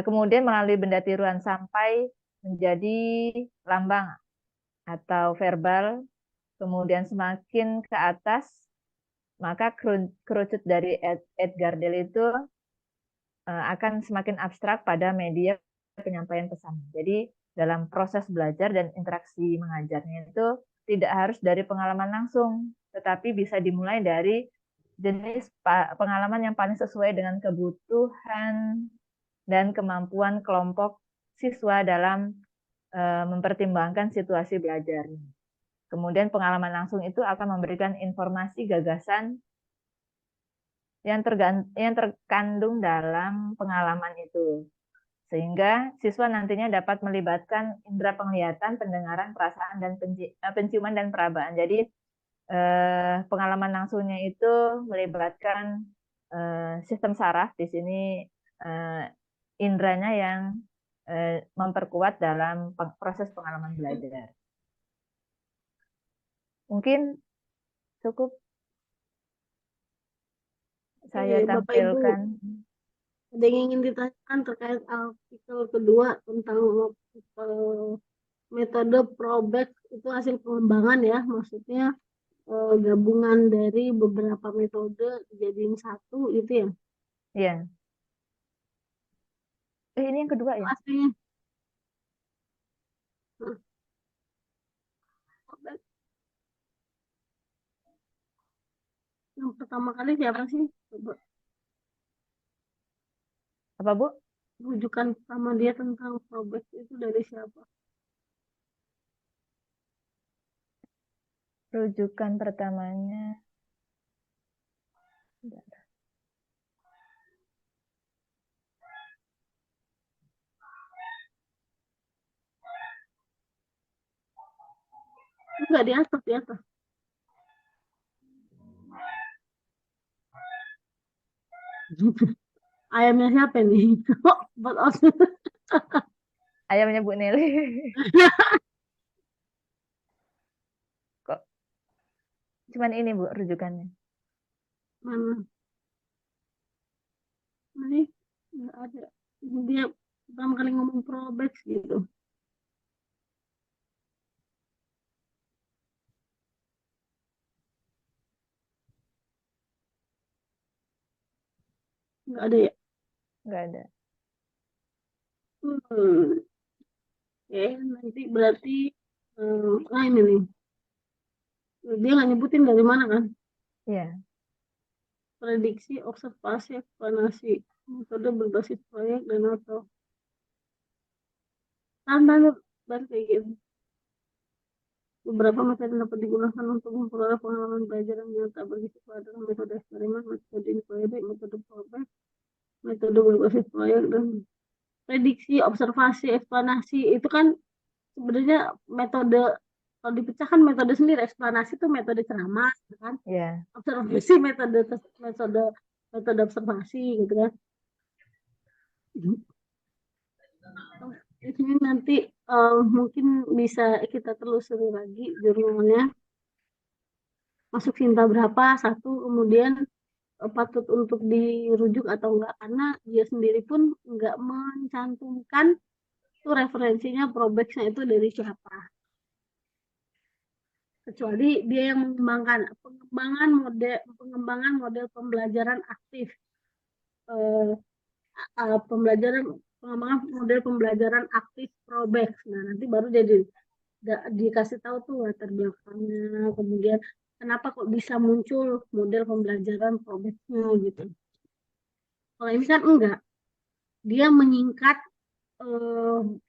kemudian melalui benda tiruan sampai menjadi lambang atau verbal, kemudian semakin ke atas, maka kerucut dari Edgar Dale itu akan semakin abstrak pada media penyampaian pesan. Jadi dalam proses belajar dan interaksi mengajarnya itu tidak harus dari pengalaman langsung, tetapi bisa dimulai dari jenis pengalaman yang paling sesuai dengan kebutuhan dan kemampuan kelompok siswa dalam mempertimbangkan situasi belajarnya. Kemudian pengalaman langsung itu akan memberikan informasi gagasan yang terkandung dalam pengalaman itu. Sehingga siswa nantinya dapat melibatkan indera penglihatan, pendengaran, perasaan, dan penciuman dan perabaan. Jadi pengalaman langsungnya itu melibatkan sistem saraf. Di sini inderanya yang memperkuat dalam proses pengalaman belajar. Mungkin cukup saya tampilkan. Ada yang ingin ditanyakan terkait artikel kedua tentang metode Probeck itu hasil pengembangan ya, maksudnya gabungan dari beberapa metode dijadiin satu itu ya? Iya. Ini yang kedua ya? Aslinya. Yang pertama kali siapa sih? Apa Bu? Rujukan pertama dia tentang Probeck itu dari siapa? Rujukan pertamanya. Enggak, di atas. Ayamnya siapa nih? Ayamnya Bu Nelly. Kok cuman ini Bu rujukannya? Mana? Ini nggak ada. Dia pertama kali ngomong Probeck gitu. Nggak ada ya? Nggak ada. Oke, nanti berarti ini nih. Dia nggak nyebutin dari mana kan? Iya. Prediksi, observasi, eksplanasi, metode berbasis proyek dan atau tanda kayak gitu. Beberapa metode dapat digunakan untuk memperoleh pengalaman belajar yang nyata bagi siswa adalah metode eksperimen, metode inquiry, metode Probeck, metode berbasis proyek, dan prediksi, observasi, eksplanasi. Itu kan sebenarnya metode, kalau dipecahkan metode sendiri. Eksplanasi itu metode ceramah kan. Iya. Observasi metode observasi gitu kan. Ini nanti mungkin bisa kita telusuri lagi jurnalnya. Masuk Sinta berapa, satu, kemudian patut untuk dirujuk atau enggak, karena dia sendiri pun enggak mencantumkan itu referensinya Probeck-nya itu dari siapa. Kecuali dia yang mengembangkan pengembangan model pembelajaran aktif. Pengembangan model pembelajaran aktif Probeck. Nah, nanti baru jadi dikasih tahu tuh latar belakangnya, kemudian kenapa kok bisa muncul model pembelajaran Probeck-nya gitu. Kalau ini kan enggak, dia menyingkat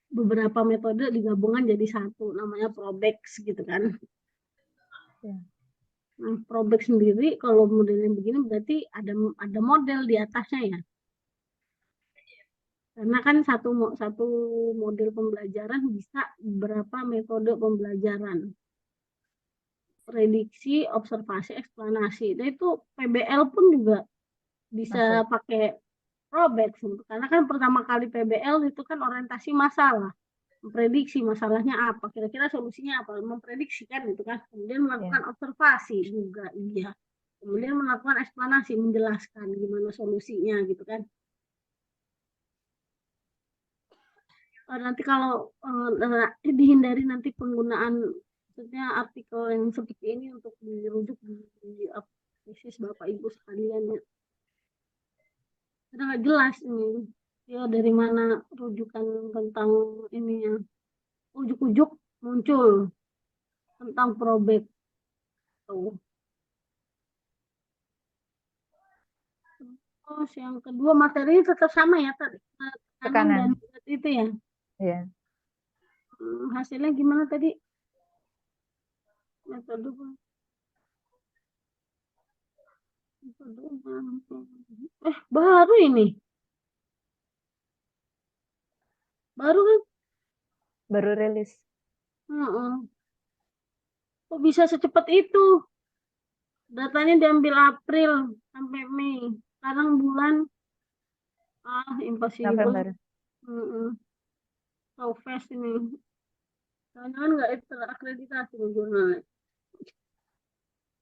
beberapa metode digabungkan jadi satu, namanya Probex gitu kan. Ya. Nah, Probex sendiri kalau modelnya begini berarti ada model di atasnya ya. Karena kan satu model pembelajaran bisa berapa metode pembelajaran. Prediksi, observasi, eksplanasi. Nah itu PBL pun juga bisa pakai Probex. Karena kan pertama kali PBL itu kan orientasi masalah. Memprediksi masalahnya apa, kira-kira solusinya apa, memprediksikan gitu kan. Kemudian melakukan observasi juga, iya. Kemudian melakukan eksplanasi, menjelaskan gimana solusinya gitu kan. Nanti kalau dihindari nanti penggunaan maksudnya artikel yang seperti ini untuk dirujuk di tesis Bapak Ibu sekalian ya. Karena nggak jelas ini ya dari mana rujukan tentang ininya. Ujuk-ujuk muncul tentang Probex. Tuh. Terus yang kedua materi tetap sama ya tadi. Tekanan dan berat itu ya. Iya. Hasilnya gimana tadi? Metode baru ini. Baru kan? Baru rilis. Kok bisa secepat itu? Datanya diambil April sampai Mei. Sekarang bulan impossible. November. So fast ini. Jangan nggak terakreditasi jurnalnya.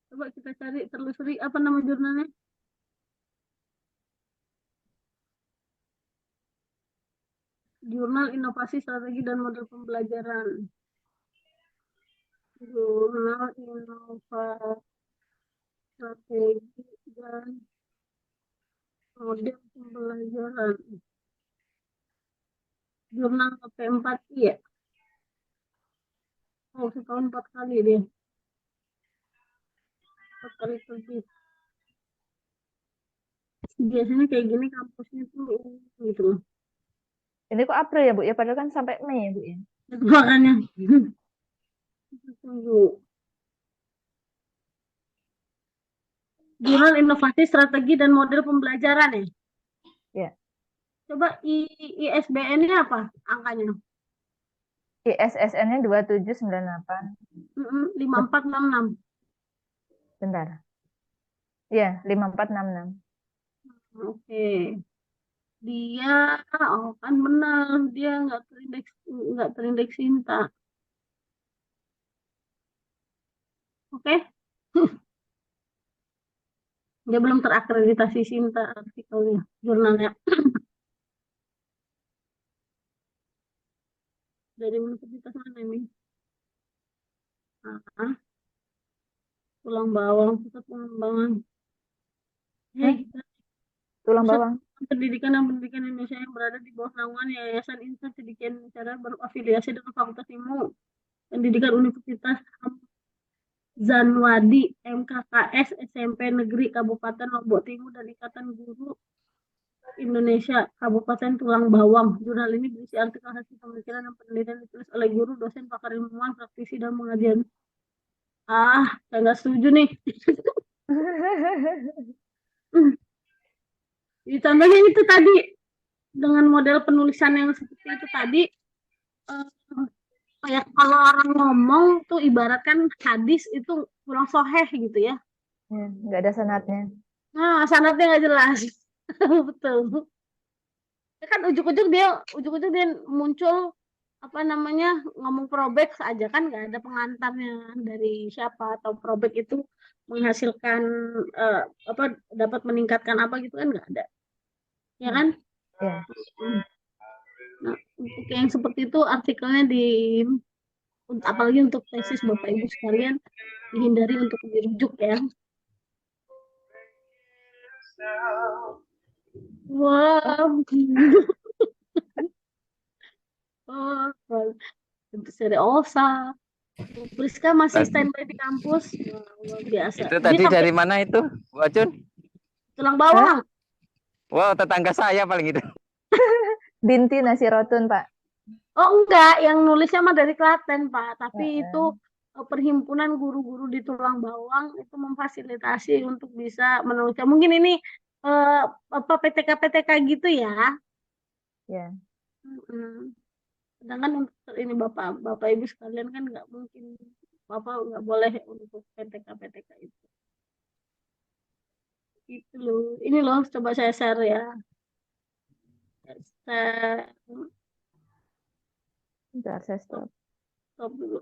Coba kita cari telusuri apa nama jurnalnya? Jurnal Inovasi Strategi dan Model Pembelajaran. Jurnal Inovasi Strategi dan Model Pembelajaran. Jurnal P4I ya? Oh, setahun 4 kali deh. 4 kali terbit. Biasanya kayak gini kampusnya tuh gitu loh. Ini kok April ya Bu ya, padahal kan sampai Mei ya Bu ya. Makanya. Tunggu. Jurnal Inovasi Strategi dan Model Pembelajaran ya? Ya. Coba ISBN-nya apa angkanya? ISSN-nya 2798. 5466. Bentar. Iya, 5466. Oke. Dia kan benar, dia nggak terindeks Sinta. Oke. Dia belum terakreditasi Sinta artikelnya, jurnalnya. Dari universitas mana ini? Tulang Bawang, Pusat Pengembangan. Tulang Pusat Bawang. Pendidikan dan Pendidikan Indonesia yang berada di bawah naungan Yayasan Insan Sedemikian Cara berafiliasi dengan Fakultas Ilmu Pendidikan Universitas Zanwadi, MKKS, SMP Negeri Kabupaten Lombok Timur, dan Ikatan Guru Indonesia Kabupaten Tulang Bawang. Jurnal ini berisi artikel hasil pemikiran dan penelitian ditulis oleh guru, dosen, pakar ilmuwan, praktisi, dan pengajian. Saya nggak setuju nih. Contohnya itu tadi dengan model penulisan yang seperti itu tadi, kayak kalau orang ngomong tuh ibaratkan hadis itu kurang soheh gitu ya. Nggak ada sanadnya. Nah, sanadnya nggak jelas. Betul. Kan ujuk-ujuk dia muncul apa namanya ngomong Probex aja kan nggak ada pengantarnya dari siapa atau Probex itu menghasilkan apa dapat meningkatkan apa gitu kan nggak ada. Ya kan? Ya. Nah, untuk yang seperti itu artikelnya apalagi untuk tesis Bapak Ibu sekalian dihindari untuk dirujuk ya. Wow. Tentu saja Osa. Priska masih standby di kampus. Luar biasa. Itu tadi dari mana itu, Bu Acun? Tulang Bawang. Wow, tetangga saya paling itu. Binti Nasirotun, Pak. Oh enggak, yang nulisnya mah dari Klaten Pak, tapi Heeh. itu perhimpunan guru-guru di Tulang Bawang itu memfasilitasi untuk bisa menuliskan. Mungkin ini apa PTK-PTK gitu ya. Ya. Mm. Sedangkan untuk ini Bapak Ibu sekalian kan nggak mungkin, Bapak nggak boleh untuk PTK-PTK itu. Itu loh. Ini loh coba saya share ya. Share. Bentar, saya stop. Stop dulu.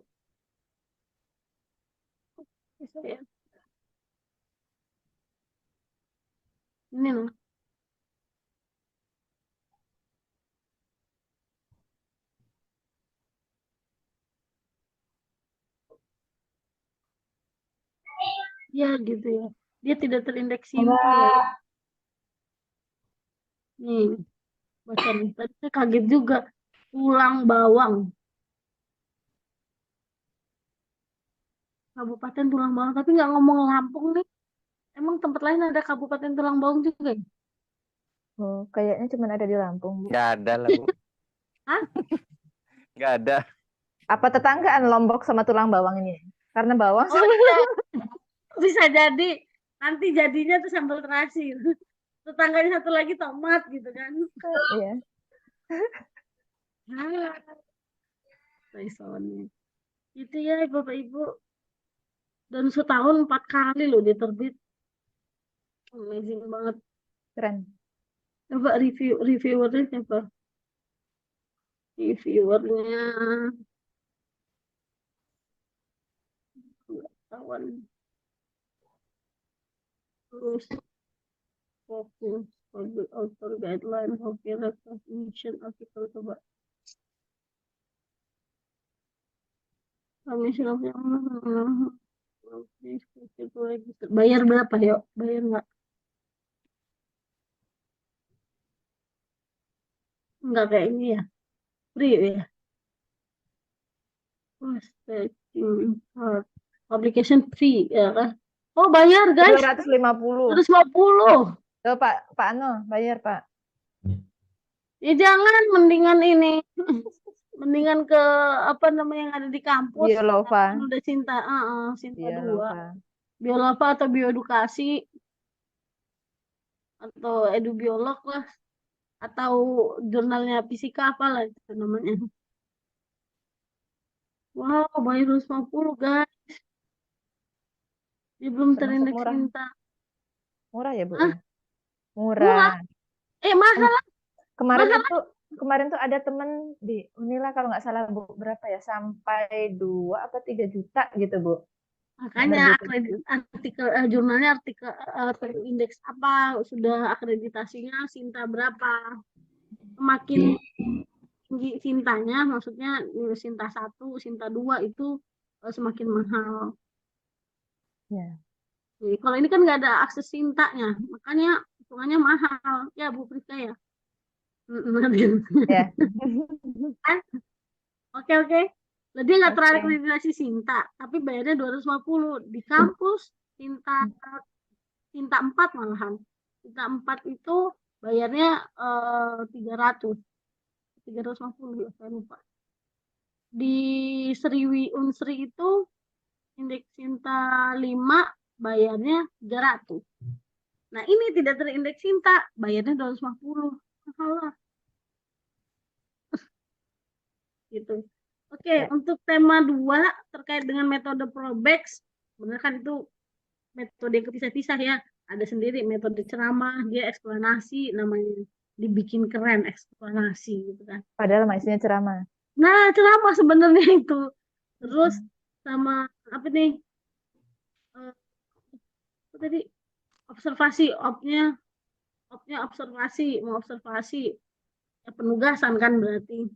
Saya. Ini loh. Ya gitu ya. Dia tidak terindeks simpel ya. Nih, baca nih. Tadi saya kaget juga. Tulang Bawang. Kabupaten Tulang Bawang. Tapi nggak ngomong Lampung nih. Emang tempat lain ada Kabupaten Tulang Bawang juga ya? Oh, kayaknya cuma ada di Lampung, Bu. Nggak ada lah, Bu. Hah? Nggak ada. Apa tetanggaan Lombok sama Tulang Bawang ini? Karena bawang Oh iya. Bisa jadi. Nanti jadinya tuh sambal terasi. Tetangganya satu lagi tomat gitu kan. Iya. Resonya. Itu ya Bapak Ibu. Dan setahun 4 kali loh dia terbit. Amazing banget. Keren. Coba reviewernya siapa? Reviewernya kawan. Terus fokus public author guideline copyright transmission artikel coba. Commission of bayar berapa yuk? Bayar nggak? Nggak kayak ini ya? Free ya? Publication fee ya kan? Oh bayar guys, 250. 150. Tuh, Pak Ano, bayar, Pak. Ya jangan, mendingan ini. Mendingan ke apa namanya yang ada di kampus. Biolova. Kan udah Sinta 2. Biolova. Biolova atau bioedukasi atau edubiolog lah, atau jurnalnya fisika apalah itu namanya. Wow, bayar 250 guys. Dia belum Termasuk terindeks murah. Sinta. Murah ya, Bu? Hah? Ya? Murah. Mahal lah. Kemarin tuh ada temen di Unila kalau nggak salah, Bu, berapa ya? Sampai 2 apa 3 juta gitu, Bu. Makanya Berbeda. artikel jurnalnya terindeks apa, sudah akreditasinya Sinta berapa. Semakin tinggi Sintanya, maksudnya Sinta 1, Sinta 2 itu semakin mahal. Ya. Jadi, kalau ini kan nggak ada akses Sintanya, makanya hitungannya mahal. Ya Bu Priska ya. Ya. Oke. Dia nggak Oke. terakreditasi Sinta, tapi bayarnya 250 di kampus Sinta 4 malahan. Sinta 4 itu bayarnya 350 ya, saya lupa. Di Sriwi Unsri itu indeks Sinta 5 bayarnya 300. Nah, ini tidak terindeks Sinta, bayarnya 250. Mahal lah. Gitu. Oke, Ya. untuk tema 2 terkait dengan metode Probex, benar kan itu metode yang kepisah-pisah ya. Ada sendiri metode ceramah, dia eksplanasi, namanya dibikin keren eksplanasi gitu kan. Padahal isinya ceramah. Nah, ceramah sebenarnya itu. Terus sama apa nih? Apa tadi? Observasi, opnya observasi, mau observasi ya, penugasan kan berarti.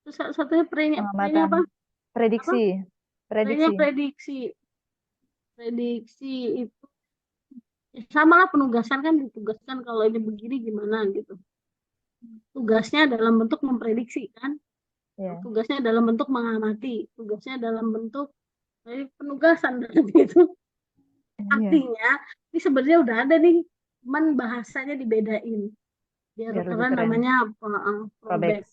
Terus satunya pre-nya apa? Prediksi. Prediksi itu ya sama lah, penugasan kan ditugaskan kalau ini begini gimana gitu. Tugasnya dalam bentuk memprediksi kan. Ya. Tugasnya dalam bentuk mengamati, tugasnya dalam bentuk penugasan gitu. Artinya ini sebenarnya udah ada nih, cuman bahasanya dibedain biar keren, namanya Probex.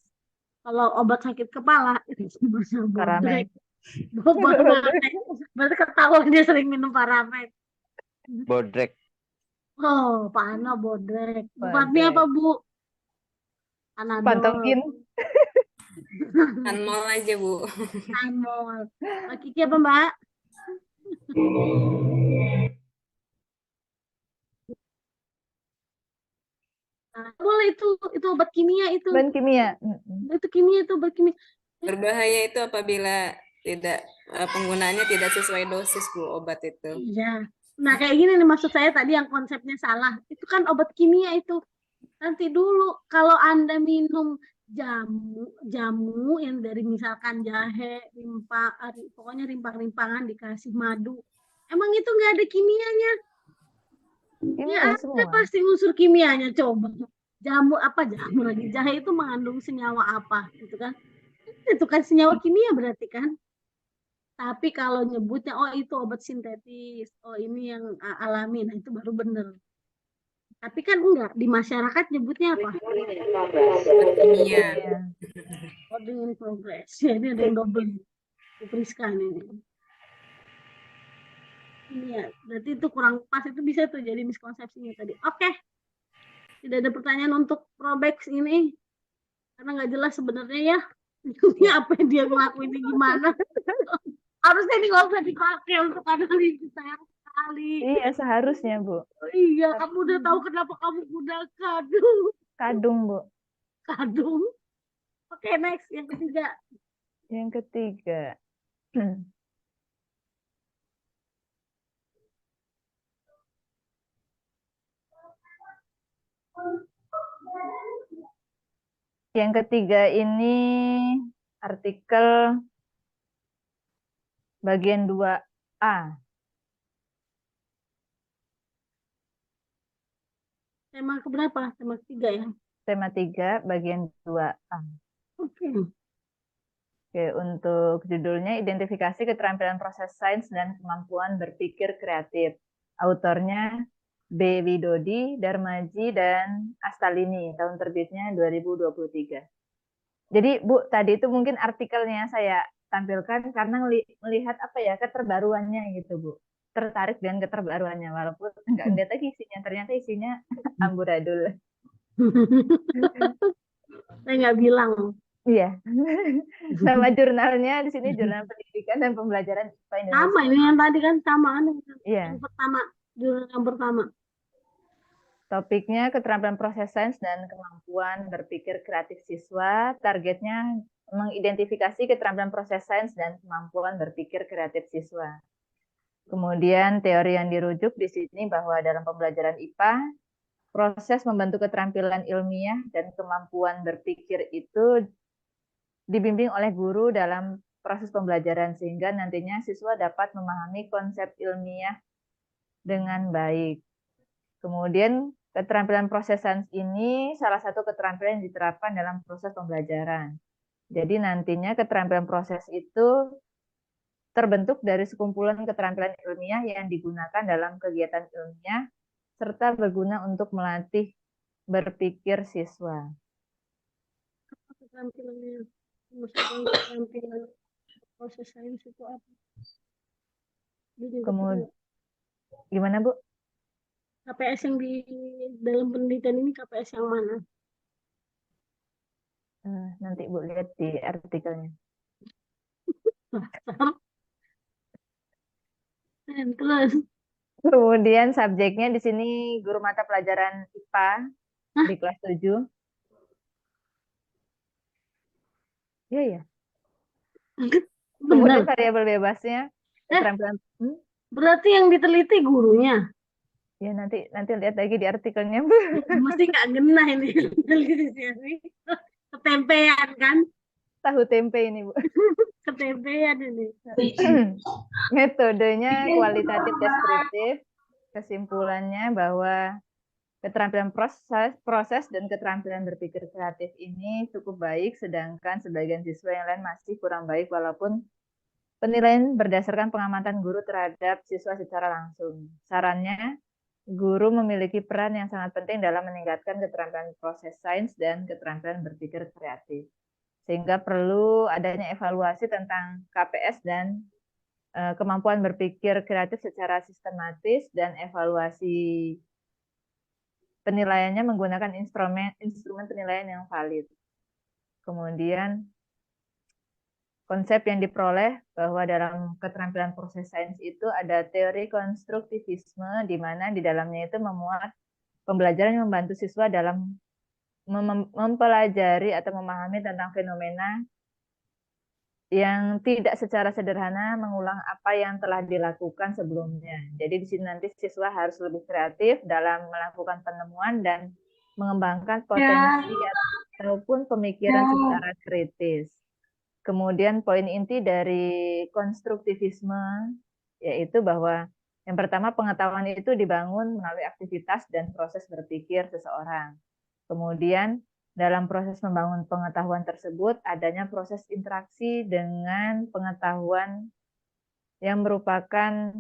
Kalau obat sakit kepala itu sebenarnya bodrek. Paramed. Bodrek. Berarti ketahuan dia sering minum Paramed. Bodrek. Oh, Pak Ana bodrek. Bu Fatmi apa, Bu? Panadol. Pantengin. Anmol aja, Bu. Anmol. Mbak Kiki apa, Mbak? Nah, boleh itu obat kimia itu. Bahan kimia. Itu kimia itu obat kimia. Berbahaya itu apabila tidak penggunaannya tidak sesuai dosis, Bu, obat itu. Iya. Nah, kayak gini nih maksud saya tadi yang konsepnya salah. Itu kan obat kimia itu. Nanti dulu kalau Anda minum jamu yang dari misalkan jahe, pokoknya rimpang-rimpangan dikasih madu. Emang itu nggak ada kimianya? Ini Ya ada semua. pasti unsur kimianya, coba. Jamu lagi? Jahe itu mengandung senyawa apa gitu kan? Itu kan senyawa kimia berarti kan? Tapi kalau nyebutnya oh itu obat sintetis, oh ini yang alami, nah itu baru bener. Tapi kan enggak, di masyarakat nyebutnya apa? Kimia. Coding in progress. Ya, ini ada yang double. Dituliskan ini. Ini ya, berarti itu kurang pas, itu bisa tuh jadi miskonsepsinya tadi. Oke. Tidak ada pertanyaan untuk Probex ini. Karena nggak jelas sebenarnya ya. Ini apa yang dia ngelakuin ini gimana. Harusnya ini nggak usah dipakai untuk analisis sayang sekali. Iya, seharusnya, Bu. Oh, iya, kamu udah tahu kenapa kamu gunakan Kadung, Bu. kadung. Oke, next. Yang ketiga. Yang ketiga. Yang ketiga ini artikel bagian 2A. Tema keberapa? Tema ketiga ya? Tema 3, bagian 2A. Oke. Oke, untuk judulnya identifikasi keterampilan proses sains dan kemampuan berpikir kreatif. Autornya B. Widodi, Darmaji, dan Astalini. Tahun terbitnya 2023. Jadi Bu, tadi itu mungkin artikelnya saya tampilkan karena melihat apa ya keterbaruannya gitu Bu. Tertarik dengan keterbaruannya walaupun enggak lihat lagi isinya, ternyata isinya amburadul. Saya nggak bilang. Iya. Sama jurnalnya di sini jurnal pendidikan dan pembelajaran IPA Indonesia. Sama ini yang tadi kan sama kan? Iya. Yang pertama, jurnal yang pertama. Topiknya keterampilan proses sains dan kemampuan berpikir kreatif siswa. Targetnya mengidentifikasi keterampilan proses sains dan kemampuan berpikir kreatif siswa. Kemudian teori yang dirujuk di sini bahwa dalam pembelajaran IPA, proses membentuk keterampilan ilmiah dan kemampuan berpikir itu dibimbing oleh guru dalam proses pembelajaran sehingga nantinya siswa dapat memahami konsep ilmiah dengan baik. Kemudian keterampilan proses sains ini salah satu keterampilan yang diterapkan dalam proses pembelajaran. Jadi nantinya keterampilan proses itu terbentuk dari sekumpulan keterampilan ilmiah yang digunakan dalam kegiatan ilmiah serta berguna untuk melatih berpikir siswa. Keterampilannya, maksudnya keterampilan proses sains itu apa? Kemudian, gimana Bu? KPS yang di dalam penelitian ini KPS yang mana? Nanti Bu lihat di artikelnya. Terus? Kemudian subjeknya di sini guru mata pelajaran IPA di kelas 7. Iya ya. Kemudian variabel bebasnya keterampilan. Berarti yang diteliti gurunya? Ya nanti lihat lagi di artikelnya. Mesti nggak genah ini. Ketempean kan? Tahu tempe ini Bu. Ketempean ini. Metodenya kualitatif deskriptif. Kesimpulannya bahwa keterampilan proses dan keterampilan berpikir kreatif ini cukup baik, sedangkan sebagian siswa yang lain masih kurang baik walaupun penilaian berdasarkan pengamatan guru terhadap siswa secara langsung. Sarannya, guru memiliki peran yang sangat penting dalam meningkatkan keterampilan proses sains dan keterampilan berpikir kreatif. sehingga perlu adanya evaluasi tentang KPS dan kemampuan berpikir kreatif secara sistematis dan evaluasi penilaiannya menggunakan instrumen penilaian yang valid. Kemudian konsep yang diperoleh bahwa dalam keterampilan proses sains itu ada teori konstruktivisme di mana di dalamnya itu memuat pembelajaran yang membantu siswa dalam mempelajari atau memahami tentang fenomena yang tidak secara sederhana mengulang apa yang telah dilakukan sebelumnya. Jadi di sini nanti siswa harus lebih kreatif dalam melakukan penemuan dan mengembangkan potensi ataupun pemikiran secara kritis. Kemudian poin inti dari konstruktivisme yaitu bahwa yang pertama pengetahuan itu dibangun melalui aktivitas dan proses berpikir seseorang. Kemudian dalam proses membangun pengetahuan tersebut adanya proses interaksi dengan pengetahuan yang merupakan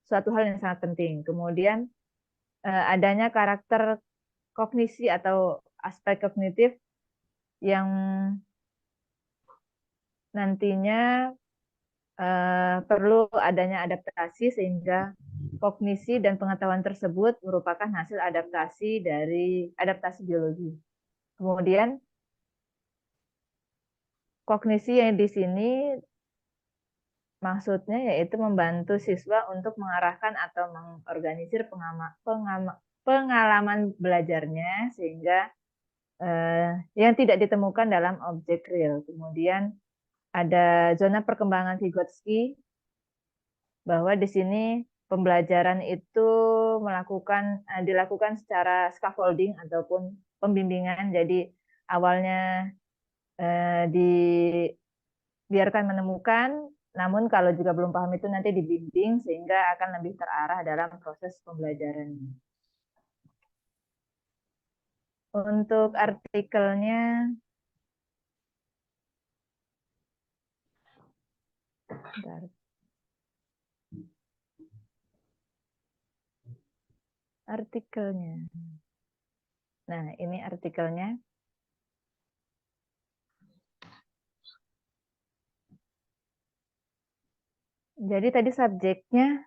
suatu hal yang sangat penting. Kemudian adanya karakter kognisi atau aspek kognitif yang nantinya perlu adanya adaptasi sehingga kognisi dan pengetahuan tersebut merupakan hasil adaptasi dari adaptasi biologi. Kemudian kognisi yang di sini maksudnya yaitu membantu siswa untuk mengarahkan atau mengorganisir pengalaman belajarnya sehingga yang tidak ditemukan dalam objek real. Kemudian ada zona perkembangan Vygotsky, bahwa di sini pembelajaran itu dilakukan secara scaffolding ataupun pembimbingan. Jadi awalnya dibiarkan menemukan, namun kalau juga belum paham itu nanti dibimbing sehingga akan lebih terarah dalam proses pembelajaran. Untuk artikelnya, bentar. Artikelnya. Nah, ini artikelnya. Jadi tadi subjeknya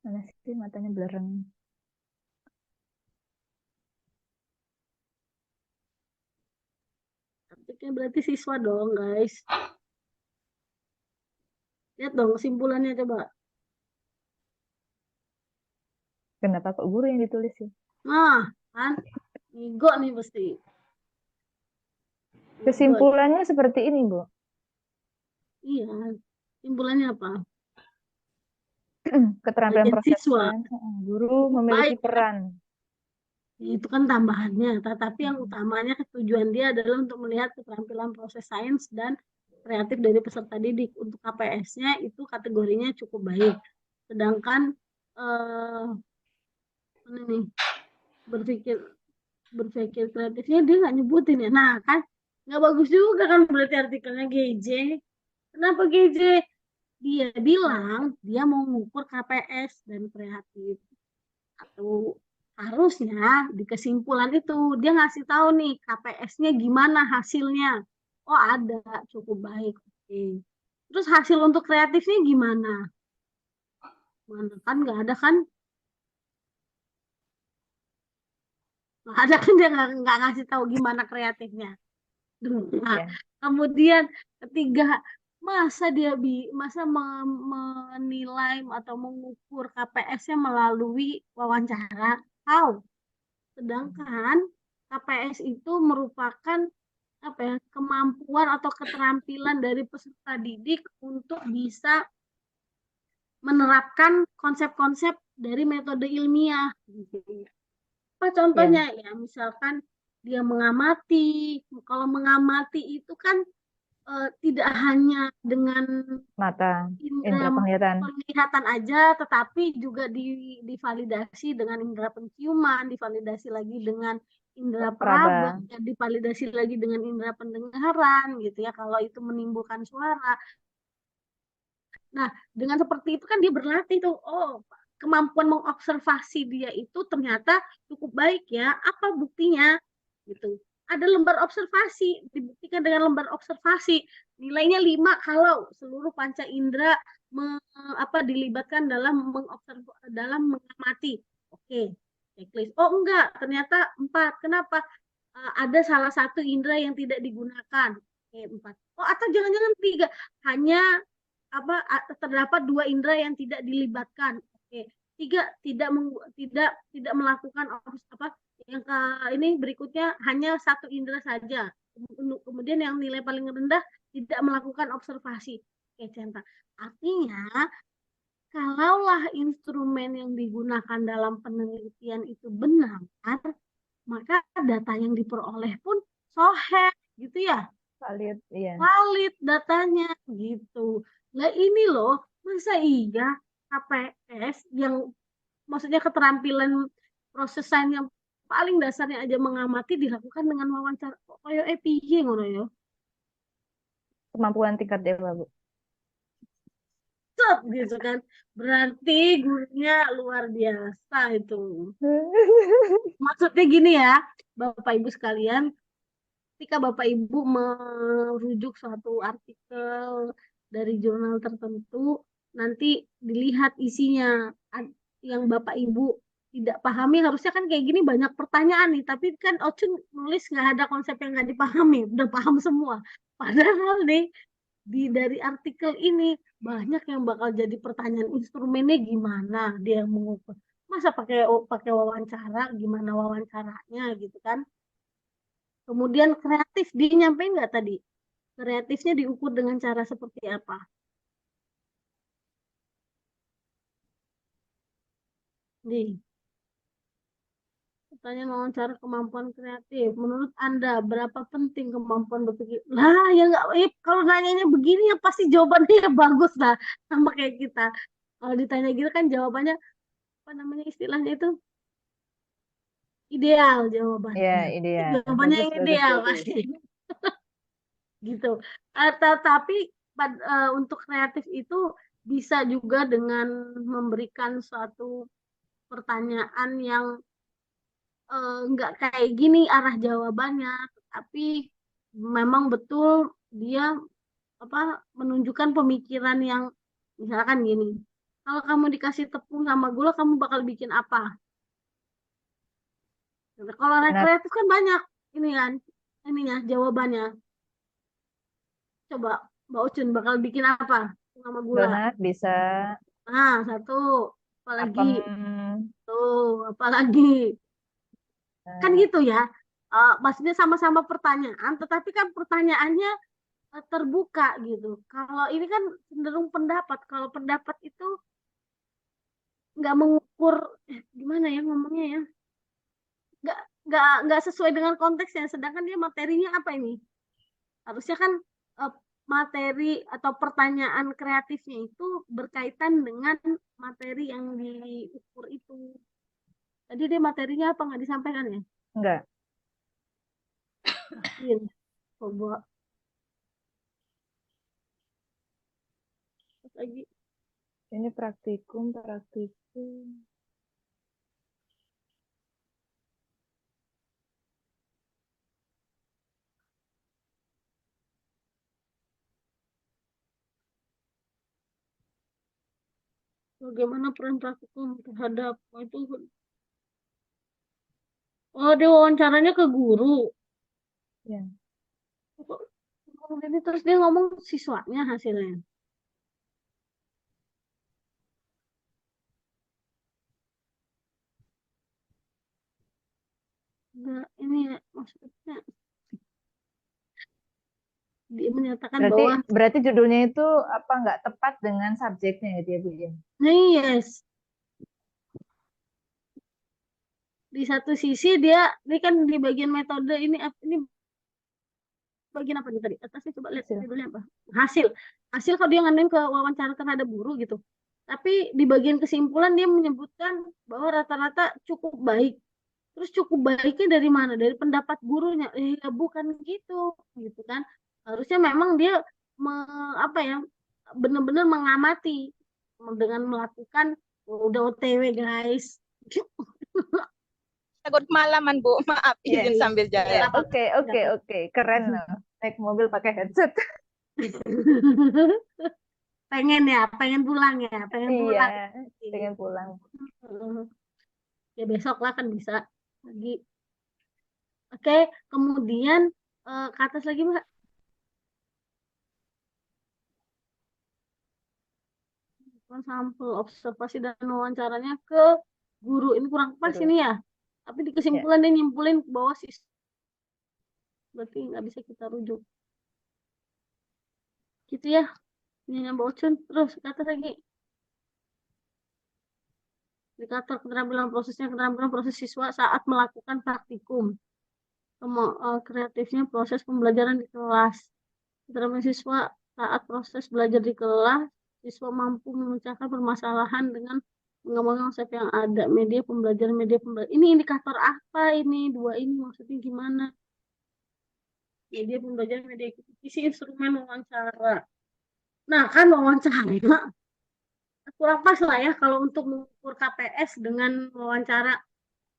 mana sih, matanya blereng. Subjeknya berarti siswa dong, guys. Lihat dong kesimpulannya coba. Kenapa kok guru yang ditulis sih? Nah, kan ngigo nih pasti. Kesimpulannya seperti ini, Bu. Iya, kesimpulannya apa? Keterampilan Bagian proses siswa. sains, guru memiliki Baik. peran. Itu kan tambahannya, tetapi yang utamanya tujuan dia adalah untuk melihat keterampilan proses sains dan kreatif dari peserta didik. Untuk KPS-nya itu kategorinya cukup baik. Sedangkan ini berpikir kreatifnya dia nggak nyebutin ya. Nah kan nggak bagus juga kan berarti artikelnya GJ. Kenapa GJ? Dia bilang dia mau ngukur KPS dan kreatif. Atau harusnya di kesimpulan itu dia ngasih tahu nih KPS-nya gimana hasilnya. Oh ada, cukup baik. Oke. Terus hasil untuk kreatifnya gimana? Mana kan nggak ada kan? Nggak ada kan, dia nggak ngasih tahu gimana kreatifnya. Nah, kemudian ketiga, masa menilai atau mengukur KPS-nya melalui wawancara? How? Sedangkan KPS itu merupakan kemampuan atau keterampilan dari peserta didik untuk bisa menerapkan konsep-konsep dari metode ilmiah. Apa contohnya ya, misalkan dia mengamati. Kalau mengamati itu kan tidak hanya dengan mata, indera penglihatan aja, tetapi juga divalidasi dengan indera penciuman, divalidasi lagi dengan indera peraba, divalidasi lagi dengan indera pendengaran gitu ya, kalau itu menimbulkan suara. Nah, dengan seperti itu kan dia berlatih tuh, oh kemampuan mengobservasi dia itu ternyata cukup baik ya. Apa buktinya? Gitu. Ada lembar observasi, dibuktikan dengan lembar observasi. Nilainya 5 kalau seluruh panca indera dilibatkan dalam mengamati. Oke, checklist. Oh enggak, ternyata 4. Kenapa? Ada salah satu indera yang tidak digunakan. Oke, 4. Oh, atau jangan-jangan 3. Hanya terdapat 2 indera yang tidak dilibatkan. Oke. 3 tidak melakukan yang ini berikutnya hanya 1 indera saja. Kemudian yang nilai paling rendah tidak melakukan observasi. Oke, Centa. Artinya kalaulah instrumen yang digunakan dalam penelitian itu benar, maka data yang diperoleh pun sahih gitu ya. Valid, iya. Valid datanya gitu. Nah ini loh, masa iya KPS yang maksudnya keterampilan proses sains yang paling dasarnya aja mengamati dilakukan dengan wawancara koyo piye ngono ya. Kemampuan tingkat dewa, Bu. Gitu kan. Berarti gurunya luar biasa itu. Maksudnya gini ya, Bapak Ibu sekalian, ketika Bapak Ibu merujuk suatu artikel dari jurnal tertentu, nanti dilihat isinya. Yang Bapak Ibu tidak pahami, harusnya kan kayak gini banyak pertanyaan nih, tapi kan Ocun nulis nggak ada konsep yang nggak dipahami, udah paham semua. Padahal nih, dari artikel ini banyak yang bakal jadi pertanyaan, instrumennya gimana dia mengukur. Masa pakai wawancara, gimana wawancaranya gitu kan. Kemudian kreatif, dia nyampein nggak tadi? Kreatifnya diukur dengan cara seperti apa? Nih, pertanyaan wawancara kemampuan kreatif. Menurut Anda, berapa penting kemampuan berpikir? Lah, ya nggak, kalau nanyanya begini ya pasti jawabannya ya bagus lah. Sama kayak kita. Kalau ditanya gitu kan jawabannya, apa namanya istilahnya itu? Ideal jawabannya. Iya, ideal. Jawabannya Bagus, ideal bagus. pasti. Gitu. Tapi untuk kreatif itu bisa juga dengan memberikan suatu pertanyaan yang nggak kayak gini arah jawabannya, tapi memang betul dia menunjukkan pemikiran yang misalkan gini, kalau kamu dikasih tepung sama gula kamu bakal bikin apa? Kalau orang kreatif kan banyak ininya jawabannya. Coba Mbak Ucun bakal bikin apa sama gula? Donat bisa. Nah, satu. Apalagi? Apem. Apalagi? Kan gitu ya. Maksudnya sama-sama pertanyaan, tetapi kan pertanyaannya terbuka gitu. Kalau ini kan cenderung pendapat. Kalau pendapat itu nggak mengukur, gimana ya ngomongnya ya? Nggak sesuai dengan konteksnya. Sedangkan dia materinya apa ini? Harusnya kan materi atau pertanyaan kreatifnya itu berkaitan dengan materi yang diukur itu. Tadi dia materinya apa nggak disampaikan ya? Enggak. Coba lagi. Ini praktikum. Bagaimana peran praktikum terhadap itu? Oh, dia wawancaranya ke guru. Ya. Jadi terus dia ngomong siswanya hasilnya. Enggak, ini maksudnya dia menyatakan bahwa berarti judulnya itu nggak tepat dengan subjeknya ya dia Bu ya? Yes. Di satu sisi dia kan di bagian metode ini bagian apa nih tadi? Atasnya coba lihat judulnya apa? Hasil kalau dia ngadain ke wawancara terhadap guru gitu. Tapi di bagian kesimpulan dia menyebutkan bahwa rata-rata cukup baik. Terus cukup baiknya dari mana? Dari pendapat gurunya. Ya bukan gitu kan. Harusnya memang dia benar-benar mengamati dengan melakukan Udah OTW guys. Takut kemalaman, Bu. Maaf, Iya. izin sambil jalan. Ya, oke. Keren loh. Naik mobil pakai headset. pengen pulang ya, pengen Iya, pulang. pengen pulang. Ya besok lah kan bisa lagi. Oke, kemudian ke atas lagi Mbak. Sampel observasi dan wawancaranya ke guru. Ini kurang pas Guru. ini ya. Tapi di kesimpulan dia nyimpulin bahwa berarti nggak bisa kita rujuk. Gitu ya. Ini yang Mbak Ocun. Terus ke atas lagi. Indikator keterampilan proses siswa saat melakukan praktikum. Kreatifnya proses pembelajaran di kelas. Keterampilan siswa saat proses belajar di kelas, siswa mampu memecahkan permasalahan dengan mengembangkan konsep yang ada. Media pembelajaran. Ini indikator apa ini? Dua ini maksudnya gimana? Media pembelajaran, media isi instrumen wawancara. Nah, kan wawancara kurang pas lah ya kalau untuk mengukur KPS dengan wawancara.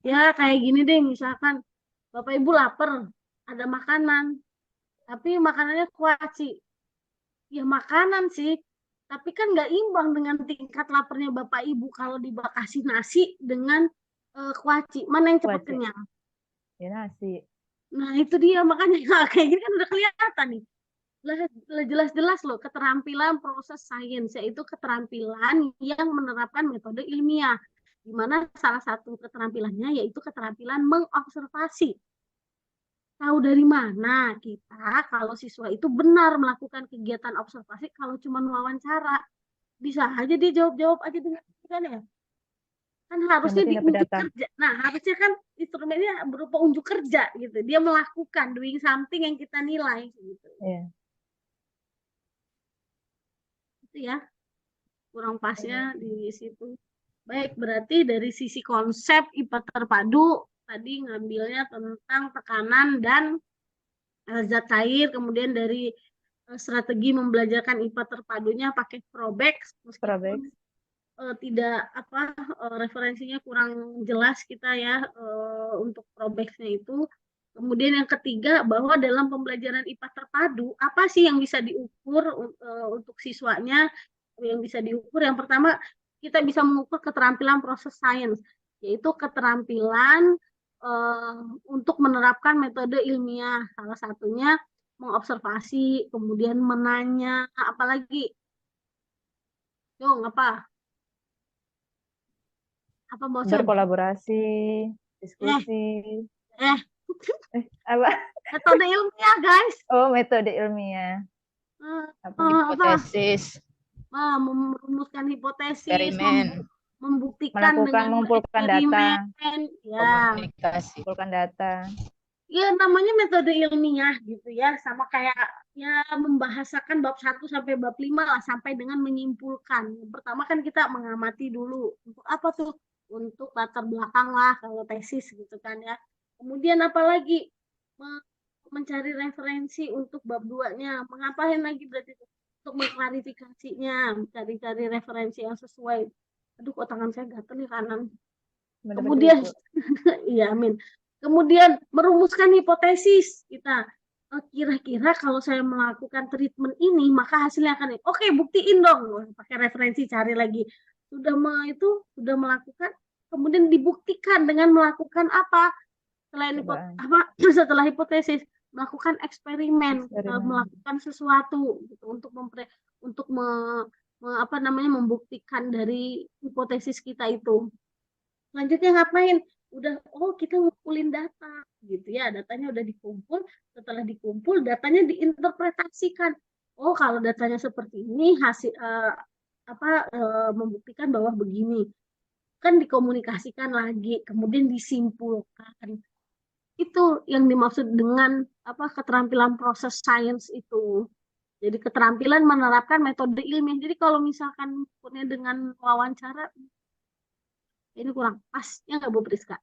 Ya kayak gini deh, misalkan Bapak Ibu lapar, ada makanan, tapi makanannya kuaci. Ya makanan sih, tapi kan nggak imbang dengan tingkat laparnya Bapak Ibu kalau dikasih nasi dengan kuaci. Mana yang cepat Kuaci. kenyang? Ya nasi. Nah itu dia, makanya kayak gini kan udah kelihatan nih. Jelas-jelas loh keterampilan proses sains, yaitu keterampilan yang menerapkan metode ilmiah, di mana salah satu keterampilannya yaitu keterampilan mengobservasi. Tahu dari mana kita kalau siswa itu benar melakukan kegiatan observasi kalau cuma wawancara? Bisa aja dia jawab-jawab aja dengan kan ya. Kan harusnya penting dapat diunjuk data. kerja. Nah, harusnya kan instrumennya berupa unjuk kerja gitu. Dia melakukan doing something yang kita nilai gitu. Iya. Itu ya. Kurang pasnya di situ. Baik, berarti dari sisi konsep IPA terpadu tadi ngambilnya tentang tekanan dan zat cair, kemudian dari strategi membelajarkan IPA terpadunya pakai Probex, meskipun tidak referensinya kurang jelas kita ya untuk Probexnya itu. Kemudian yang ketiga, bahwa dalam pembelajaran IPA terpadu apa sih yang bisa diukur untuk siswanya? Yang bisa diukur yang pertama, kita bisa mengukur keterampilan proses sains, yaitu keterampilan untuk menerapkan metode ilmiah. Salah satunya mengobservasi, kemudian menanya, apalagi? Yong, apa? Apa bocor? Berkolaborasi, diskusi. Apa? Metode ilmiah, guys. Oh, metode ilmiah. Hipotesis. Merumuskan hipotesis, Eksperimen. membuktikan mengumpulkan data. Ya. Komunikasi. Mengumpulkan data. Ya namanya metode ilmiah gitu ya, sama kayak ya membahasakan bab 1 sampai bab 5 lah, sampai dengan menyimpulkan. Pertama kan kita mengamati dulu. Untuk apa tuh? Untuk latar belakang lah kalau tesis gitu kan ya. Kemudian apalagi mencari referensi untuk bab 2-nya. Mengapain lagi berarti untuk mengklarifikasinya, cari-cari referensi yang sesuai. Aduh, kok tangan saya gatel nih kanan. Kemudian iya, amin. Kemudian merumuskan hipotesis kita. Kira-kira kalau saya melakukan treatment ini, maka hasilnya akan oke, buktiin dong. Pakai referensi, cari lagi. Sudah melakukan, kemudian dibuktikan dengan melakukan apa? Setelah hipotesis, melakukan eksperimen. Melakukan sesuatu gitu, untuk membuktikan dari hipotesis kita itu. Selanjutnya ngapain? Kita ngumpulin data gitu ya, datanya udah dikumpul. Setelah dikumpul, datanya diinterpretasikan. Kalau datanya seperti ini, hasil membuktikan bahwa begini. Kan dikomunikasikan lagi, kemudian disimpulkan. Itu yang dimaksud dengan keterampilan proses sains itu. Jadi keterampilan menerapkan metode ilmiah. Jadi kalau misalkan ukurnya dengan wawancara, ini kurang pas, ya nggak Bu Priska?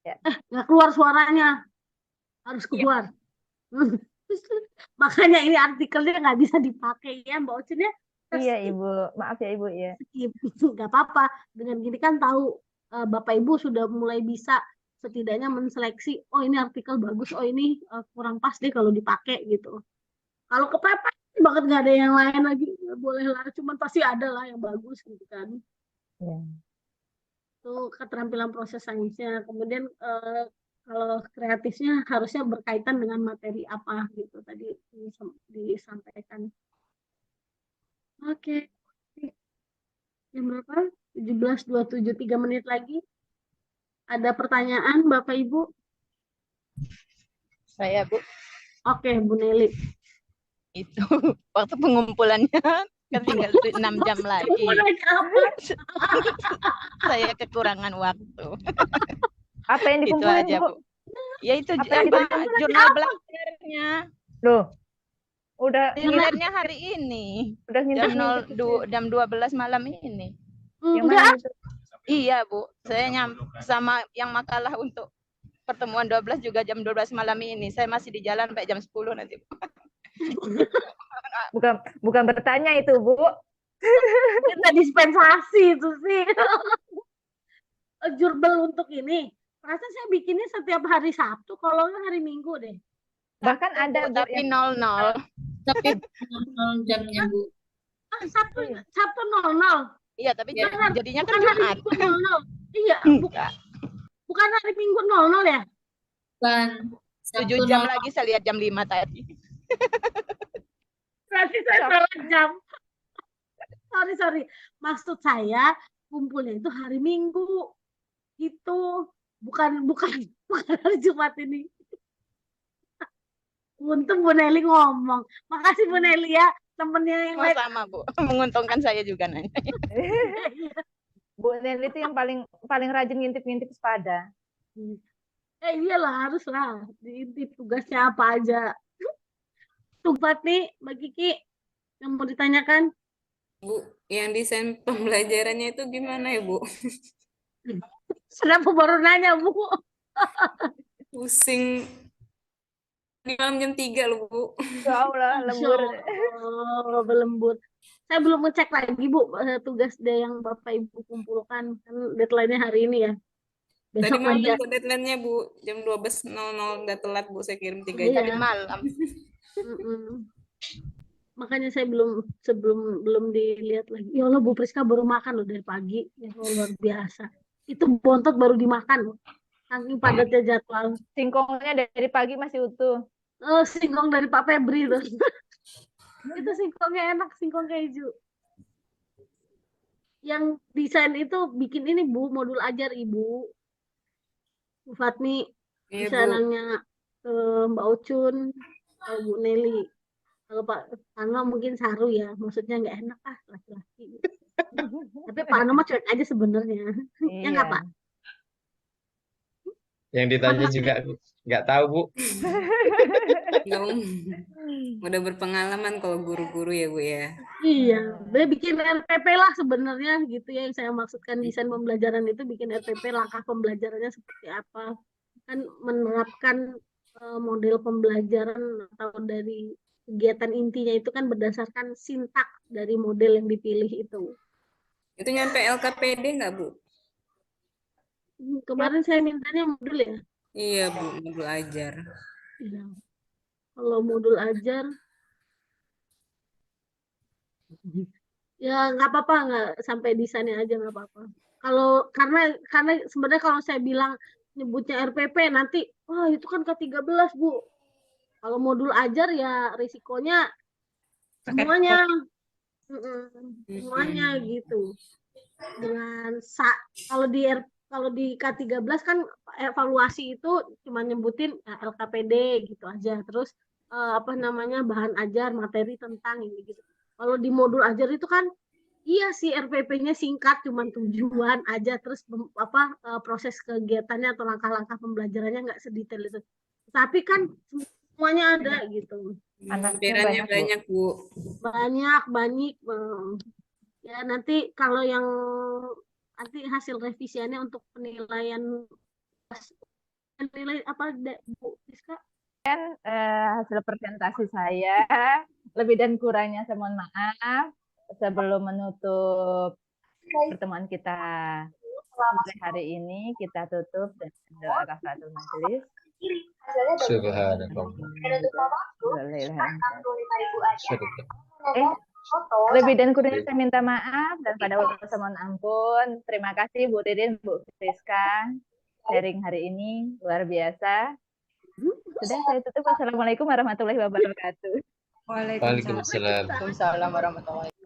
Ya. Nggak keluar suaranya, harus keluar. Ya. Makanya ini artikelnya nggak bisa dipakai ya Mbak Ocun ya. Iya Ibu, maaf ya Ibu ya. skip. Nggak apa-apa. Dengan gini kan tahu Bapak Ibu sudah mulai bisa setidaknya menseleksi, oh ini artikel bagus, oh ini kurang pas deh kalau dipakai gitu. Kalau kepepet banget nggak ada yang lain lagi, boleh lah, cuman pasti ada lah yang bagus gitu kan. Ya. Itu keterampilan proses sainsnya. Kemudian kalau kreatifnya harusnya berkaitan dengan materi apa gitu tadi disampaikan. Oke. Jam berapa? 17.27, 3 menit lagi. Ada pertanyaan Bapak Ibu? Saya Bu, Oke, Bu Nelly. itu waktu pengumpulannya kan tinggal 6 jam lagi. Mau nanya apa? Saya kekurangan waktu. Apa yang Itu dikumpulin aja Bu? Bu. Ya itu Apa yang apa dikumpulin? jurnal belajarnya. Loh, udah Deadline-nya hari ini. udah Jam ngintip-ngintip. jam 12 malam ini. Yang Enggak, mana itu? Iya Bu, saya sama yang makalah untuk pertemuan 12 juga jam 12 malam ini. Saya masih di jalan sampai jam 10 nanti Bu. Bukan bertanya itu Bu. kita dispensasi itu sih. Jurnal untuk ini. Perasaan saya bikinnya setiap hari Sabtu, kalau nggak hari Minggu deh. Bahkan ada Bu Tapi yang 00. Tapi jamnya Bu. Sabtu 00. Iya, tapi Ya. jadinya kan Bukan hari Jumat. Minggu 00. Iya, Enggak. bukan hari Minggu 00 ya? Bukan. 7 jam lagi saya lihat jam 5 tadi. Berarti saya salah jam. Sorry. Maksud saya kumpulnya itu hari Minggu. Gitu. Bukan hari Jumat ini. Untung Bu Nelly ngomong. Makasih Bu Nelly ya. Temennya yang lain. Sama Bu, menguntungkan saya juga nanya. Bu Nelly itu yang paling rajin ngintip-ngintip sepada. Iyalah haruslah. Diintip tugasnya apa aja. Tugas nih Mbak Kiki. Yang mau ditanyakan. Bu, yang desain pembelajarannya itu gimana ya Bu? Kenapa baru nanya Bu? Pusing. Di malam jam 3 loh Bu. Ya Allah, lembur. Oh, berlembur. Saya belum ngecek lagi Bu tugas yang Bapak Ibu kumpulkan, kan deadline-nya hari ini ya. Tadi Besok malam lagi. Bu deadline-nya Bu, jam 12.00 udah telat Bu, saya kirim 3 Iya. jam. Tadi malam. Makanya saya belum dilihat lagi. Ya Allah, Bu Priska baru makan loh dari pagi. Ya Allah, luar biasa. Itu bontot baru dimakan loh. Saking padatnya jadwal. Singkongnya dari pagi masih utuh. Oh, singkong dari Pak Febri tuh. Itu singkongnya enak, singkong keju. Yang desain itu bikin ini Bu, modul ajar Ibu. Bu Fatmi Iya bisa Bu. nanya ke Mbak Ucun, atau Bu Nelly. Kalau Pak Ano mungkin saru ya, maksudnya nggak enak laki-laki. Tapi Pak Ano mah cuek aja sebenarnya. Ya nggak Pak? Yang ditanya juga nggak tahu Bu. Nggak, udah berpengalaman kalau guru-guru ya Bu ya. Iya, dia bikin RPP lah sebenarnya gitu ya, yang saya maksudkan desain pembelajaran itu bikin RPP, langkah pembelajarannya seperti apa, kan menerapkan model pembelajaran atau dari kegiatan intinya itu kan berdasarkan sintak dari model yang dipilih itu. Itu nyampe LKPD nggak Bu? Kemarin saya mintanya modul ya. Iya Bu, modul ajar. Iya. Kalau modul ajar ya nggak apa-apa, nggak sampai desainnya aja nggak apa-apa. Kalau karena sebenarnya kalau saya bilang nyebutnya RPP nanti wah itu kan K13 Bu. Kalau modul ajar ya risikonya semuanya semuanya gitu. Dengan kalau di K13 kan evaluasi itu cuma nyebutin LKPD gitu aja. Terus bahan ajar, materi tentang ini gitu. Kalau di modul ajar itu kan iya sih RPP-nya singkat, cuma tujuan aja, terus proses kegiatannya atau langkah-langkah pembelajarannya nggak sedetail itu. Tapi kan semuanya ada gitu. Lampirannya banyak Bu. Banyak. Ya nanti kalau yang nanti hasil revisiannya untuk penilai apa Bu Rizka? Hasil presentasi saya lebih dan kurangnya saya mohon maaf. sebelum menutup pertemuan kita sore hari ini, kita tutup dengan doa kafaratul majelis. Subhanallah. Lebih dan kurangnya saya minta maaf dan pada waktu saya mohon ampun. Terima kasih Bu Didin, Bu Friska, sharing hari ini luar biasa. Sudah saya tutup. Wassalamualaikum warahmatullahi wabarakatuh. Waalaikumsalam. Waalaikumsalam warahmatullahi